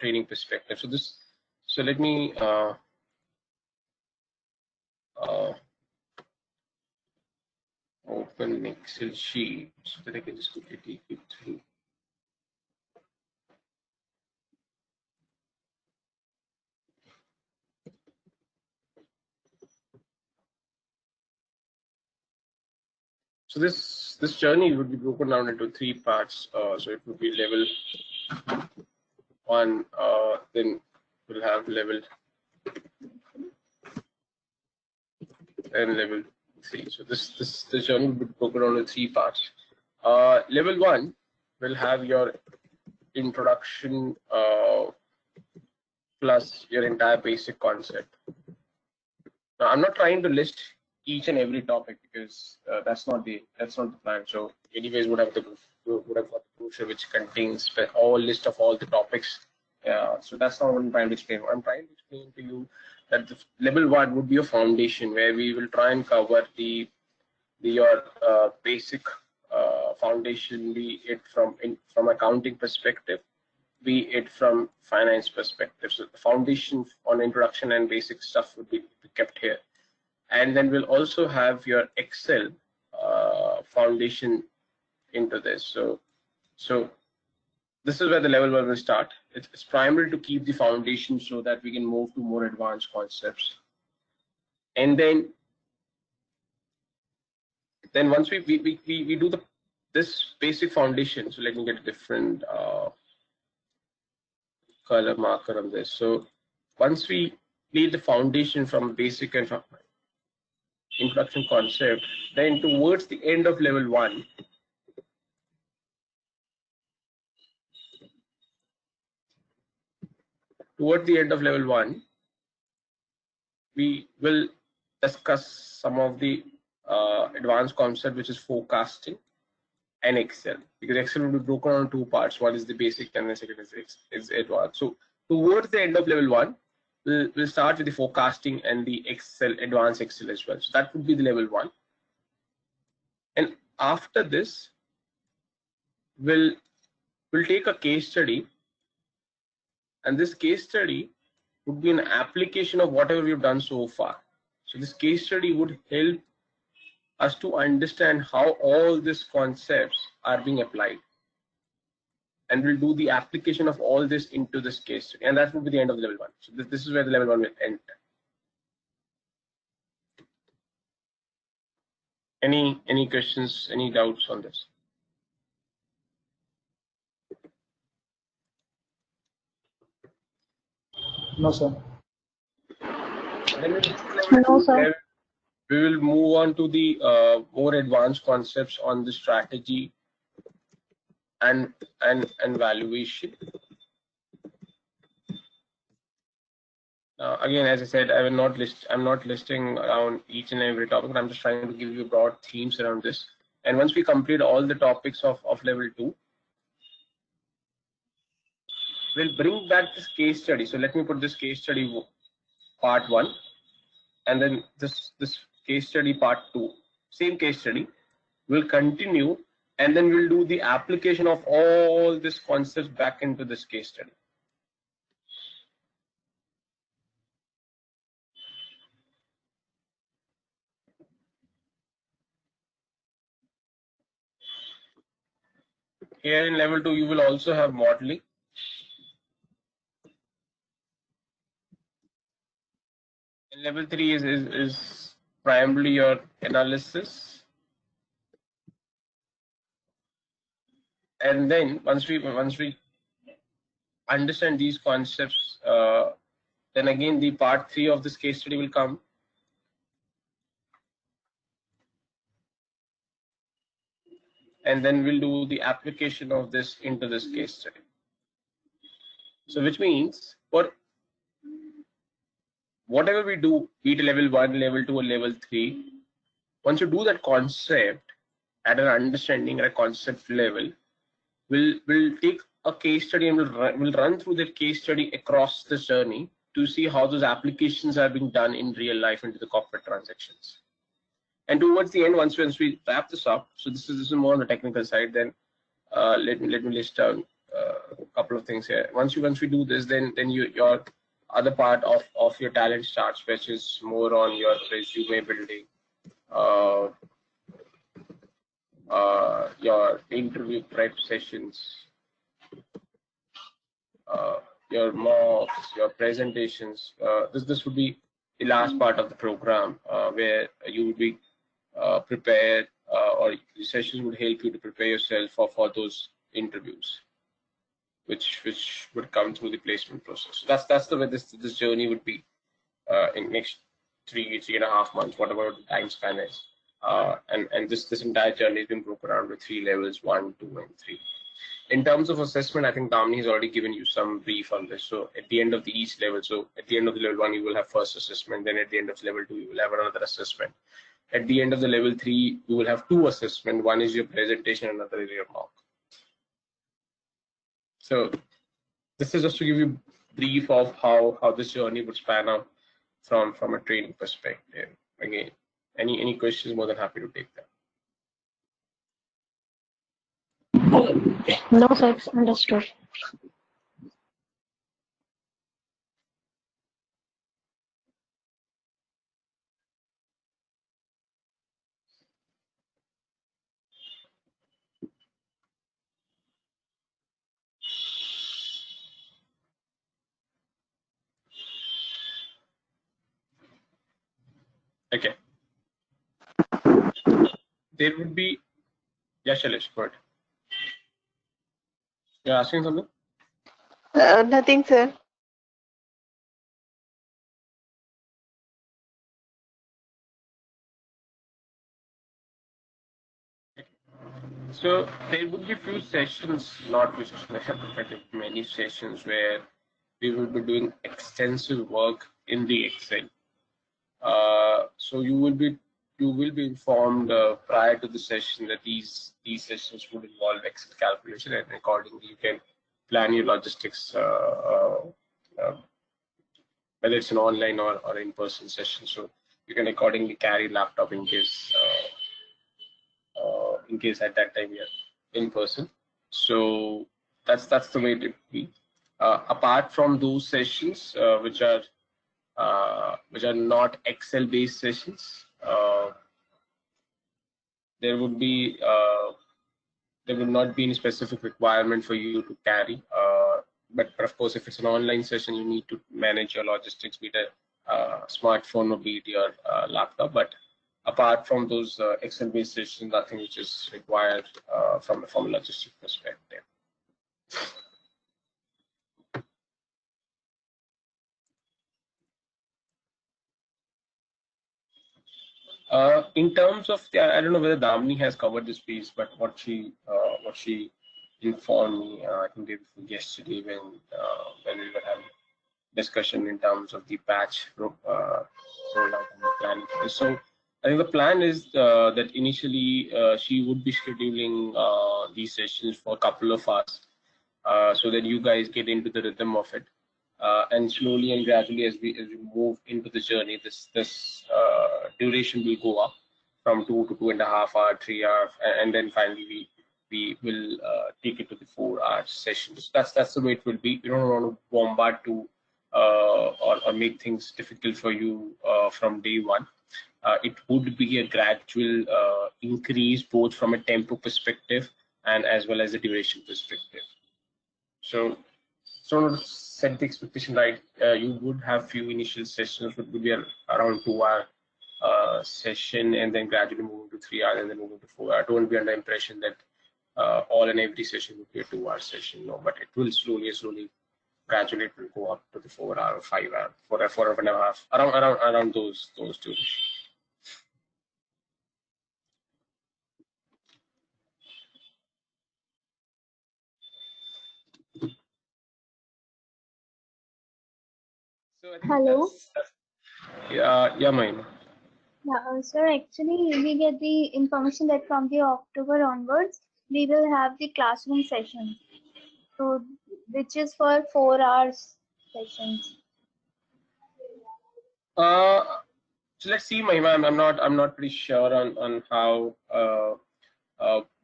training perspective. So let me open Excel sheet so that I can just quickly take it through. So this journey would be broken down into three parts. So it would be level 1, then we'll have level and level 3. So this journey will be broken down into three parts. Level 1 will have your introduction plus your entire basic concept. Now, I'm not trying to list each and every topic, because that's not the plan. So anyways, would have got the brochure which contains all list of all the topics. So that's not what I'm trying to explain. What I'm trying to explain to you that the level 1 would be a foundation, where we will try and cover your basic foundation, be it from accounting perspective, be it from finance perspective. So the foundation on introduction and basic stuff would be kept here. And then we'll also have your Excel foundation into this. So this is where the level 1 will start. It's primarily to keep the foundation so that we can move to more advanced concepts. And then once we do this basic foundation, so let me get a different color marker on this. So once we lay the foundation from basic and from introduction concept, then towards the end of level 1, we will discuss some of the advanced concept, which is forecasting and Excel, because Excel will be broken on 2 parts. One is the basic and the second is advanced. So towards the end of level 1, we'll start with the forecasting and the Excel, advanced Excel as well. So that would be the level 1. And after this, we'll take a case study, and this case study would be an application of whatever we've done so far. So this case study would help us to understand how all these concepts are being applied, and we'll do the application of all this into this case study, and that will be the end of the level 1. So this is where the level 1 will end. Any questions, any doubts on this? No, sir. No, sir. We will move on to the more advanced concepts on the strategy and valuation. Again, as I said, I'm not listing around each and every topic, but I'm just trying to give you broad themes around this. And once we complete all the topics of level 2, we'll bring back this case study. So let me put this case study part 1, and then this case study part 2, same case study, will continue, and then we'll do the application of all these concepts back into this case study. Here in level 2, you will also have modeling. In level 3 is primarily your analysis. And then once we understand these concepts, then again the part 3 of this case study will come. And then we'll do the application of this into this case study. So which means for whatever we do, be it level 1, level 2, or level 3, once you do that concept at an understanding at a concept level, we'll take a case study and we'll run through the case study across this journey to see how those applications are being done in real life into the corporate transactions. And towards the end, once we wrap this up, so this is more on the technical side, then let me list down a couple of things here. Once we do this, then your other part of your talent starts, which is more on your resume building, your interview prep sessions, your mocks, your presentations. This would be the last part of the program where you would be prepared, or the sessions would help you to prepare yourself for those interviews, which would come through the placement process. So that's the way this journey would be in next 3.5 months, whatever the time span is. And this entire journey has been broken down with 3 levels, 1, 2, and 3. In terms of assessment, I think Damini has already given you some brief on this. So at the end of each level, so at the end of the level 1, you will have first assessment. Then at the end of level 2, you will have another assessment. At the end of the level 3, you will have 2 assessments. One is your presentation, another is your mock. So this is just to give you brief of how this journey would span out from a training perspective. Again, any questions, more than happy to take them. No, sir, it's understood. Okay. There would be, yeah, Shailesh, go ahead. You're asking something? Nothing, sir. So there would be few sessions, not few sessions, but many sessions where we will be doing extensive work in the Excel. So you will be informed prior to the session that these sessions would involve Excel calculation, and accordingly you can plan your logistics, whether it's an online or in-person session. So you can accordingly carry laptop in case at that time you're in person. So that's the way it would be. Apart from those sessions, which are not Excel based sessions, there would not be any specific requirement for you to carry, but of course if it's an online session you need to manage your logistics, be it a smartphone or be it your laptop. But apart from those Excel based sessions, nothing which is required from a logistic perspective. In terms of, I don't know whether Damini has covered this piece, but what she informed me, I think yesterday when we were having discussion in terms of the batch rollout and the plan. So I think the plan is that initially she would be scheduling these sessions for a couple of hours, so that you guys get into the rhythm of it. And slowly and gradually, as we move into the journey, this duration will go up from 2 to 2.5 hours, 3 hours, and then finally we will take it to the 4-hour sessions. That's the way it will be. We don't want to bombard to or make things difficult for you from day one. It would be a gradual increase, both from a tempo perspective and as well as a duration perspective. So set the expectation right. You would have few initial sessions, which would be around 2-hour session, and then gradually move to 3 hours, and then move to 4 hours. Don't be under the impression that all and every session would be a 2-hour session. No, but it will slowly, gradually it will go up to the 4 hour, 5 hour, 4.5, around those two. So I think Hello. Yeah, Mahima. Yeah, sir, actually, we get the information that from the October onwards, we will have the classroom sessions. So, which is for 4 hours sessions. So let's see, Mahima. I'm not pretty sure on how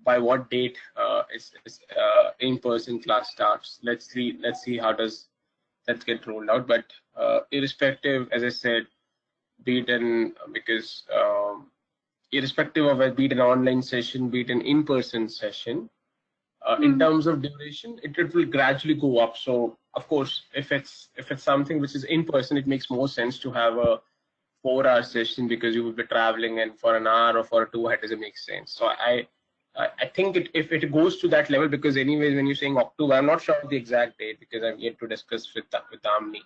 by what date is in-person class starts. Let's see how does that get rolled out. But irrespective, as I said, be it irrespective of it, be it an online session, be it an in-person session, in terms of duration, it will gradually go up. So of course, if it's something which is in person, it makes more sense to have a 4-hour session, because you will be traveling, and for an hour or for 2 hours, it doesn't make sense. So I think if it goes to that level, because anyways, when you're saying October, I'm not sure of the exact date because I'm yet to discuss with Amni.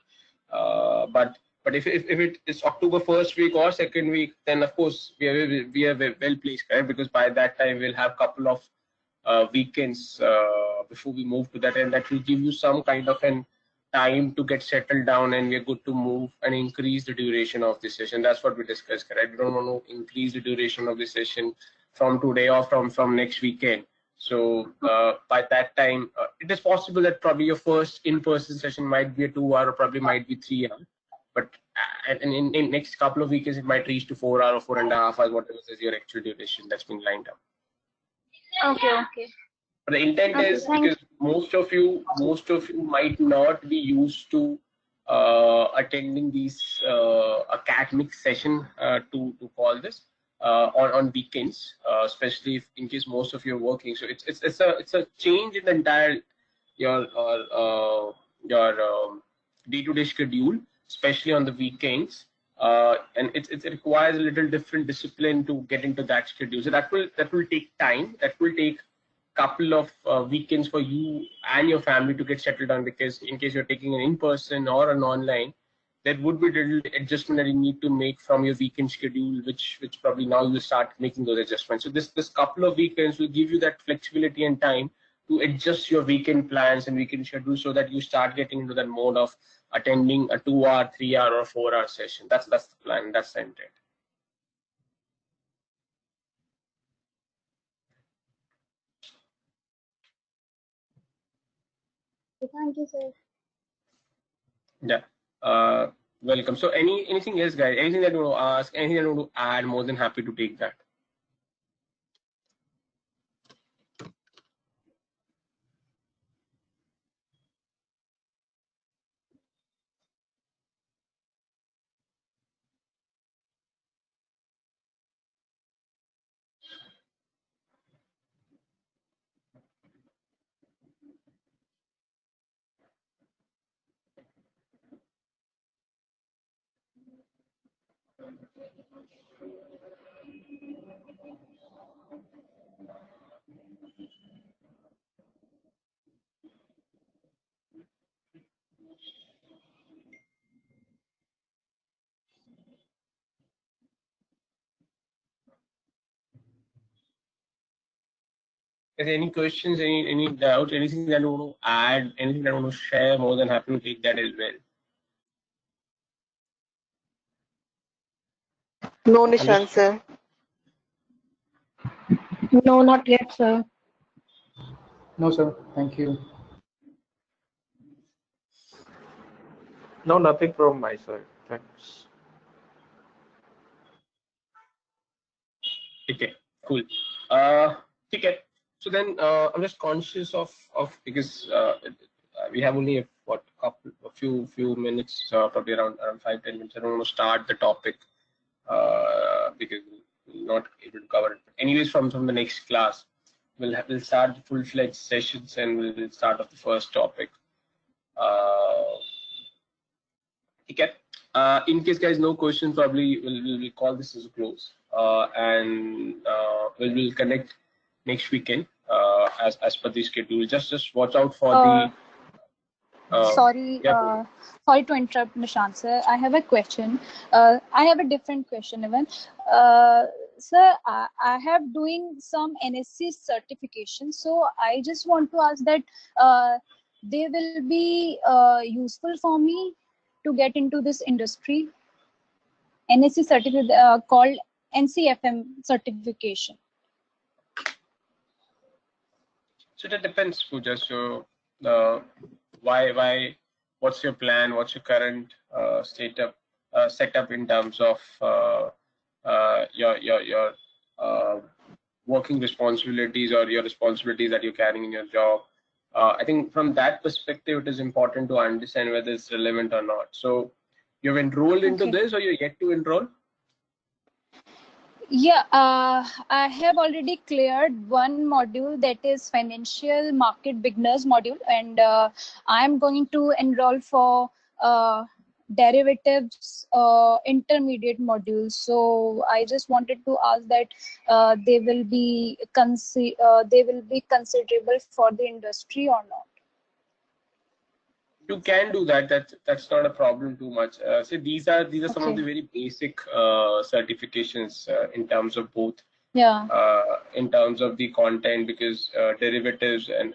But if it is October first week or second week, then of course we are well placed, right? Because by that time we'll have a couple of weekends before we move to that, and that will give you some kind of an time to get settled down, and we're good to move and increase the duration of the session. That's what we discussed, correct? We don't want to increase the duration of the session from today or from next weekend. So by that time, it is possible that probably your first in-person session might be a 2 hour, or probably might be 3 hours. But in next couple of weekends, it might reach to 4 hours or 4.5 hours, whatever is your actual duration that's been lined up. Okay. But the intent is, because most of you might not be used to attending these academic session, to call this on weekends, especially if in case most of you are working. So it's a change in the entire your day-to-day schedule, especially on the weekends. and it requires a little different discipline to get into that schedule. So that will take time. That will take couple of weekends for you and your family to get settled on, because in case you're taking an in-person or an online, there would be little adjustment that you need to make from your weekend schedule, which probably now you start making those adjustments. So this couple of weekends will give you that flexibility and time to adjust your weekend plans and weekend schedule, so that you start getting into that mode of attending a 2-hour, 3-hour, or 4-hour session. That's the plan. That's the intent. Thank you, sir. Yeah. Welcome. So anything else, guys? Anything that you want to ask? Anything that you want to add? More than happy to take that. Is there any questions, any doubts, anything that you want to add, anything that you want to share? More than happy to take that as well. No, Nishant, sir. No, not yet, sir. No, sir. Thank you. No, nothing from my side. Thanks. Okay, cool. Okay. So then I'm just conscious of because we have only a few minutes, probably around 5-10 minutes. I don't want to start the topic because we're not able to cover it. But anyways, from the next class, we'll start the full-fledged sessions, and we'll start off the first topic. Okay. In case guys no questions, probably we'll call this as a close, and we'll connect next weekend as per the schedule. Just watch out for the. Sorry, yeah. sorry to interrupt, Nishant sir. I have a question. I have a different question even. Sir, I have doing some NSC certification, so I just want to ask that they will be useful for me to get into this industry. NSC certificate called NCFM certification. So that depends, Pooja. So why? What's your plan? What's your current setup in terms of your working responsibilities, or your responsibilities that you're carrying in your job? I think from that perspective, it is important to understand whether it's relevant or not. So you've enrolled into this, or you're yet to enroll? Yeah, I have already cleared one module, that is financial market beginners module, and I am going to enroll for derivatives intermediate module. So I just wanted to ask that they will be considerable for the industry or not. You can do that. That's not a problem too much. So these are some of the very basic certifications in terms of both. Yeah. In terms of the content, because derivatives and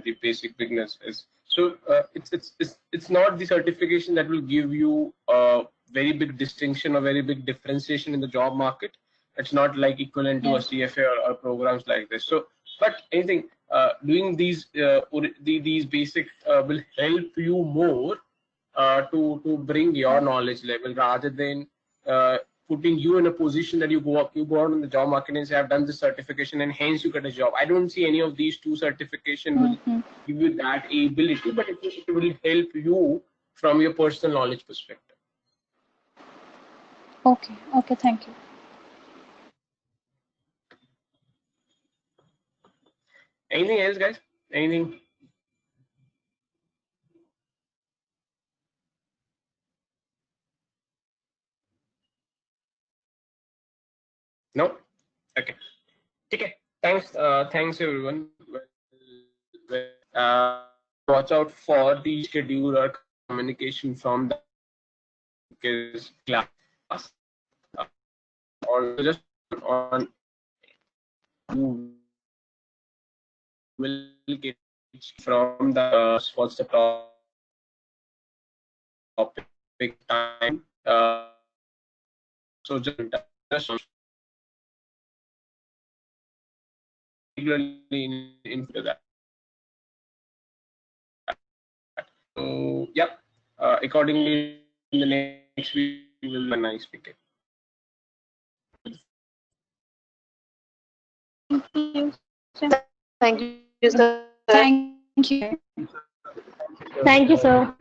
the basic beginners is so it's not the certification that will give you a very big distinction or very big differentiation in the job market. It's not like equivalent to a CFA or programs like this. So, but anything. Doing these basic will help you more to bring your knowledge level, rather than putting you in a position that you go out in the job market and say, I've done this certification and hence you get a job. I don't see any of these two certifications will give you that ability, but it will help you from your personal knowledge perspective. Okay, thank you. Anything else, guys? Anything? No? Okay. Okay. Thanks. Thanks everyone. Watch out for the schedule or communication from the class, or just on who will get from the what's the topic time. So just regularly into that. So yeah, accordingly in the next week we will have a nice weekend. Thank you. Thank you, sir. Thank you. Thank you, sir.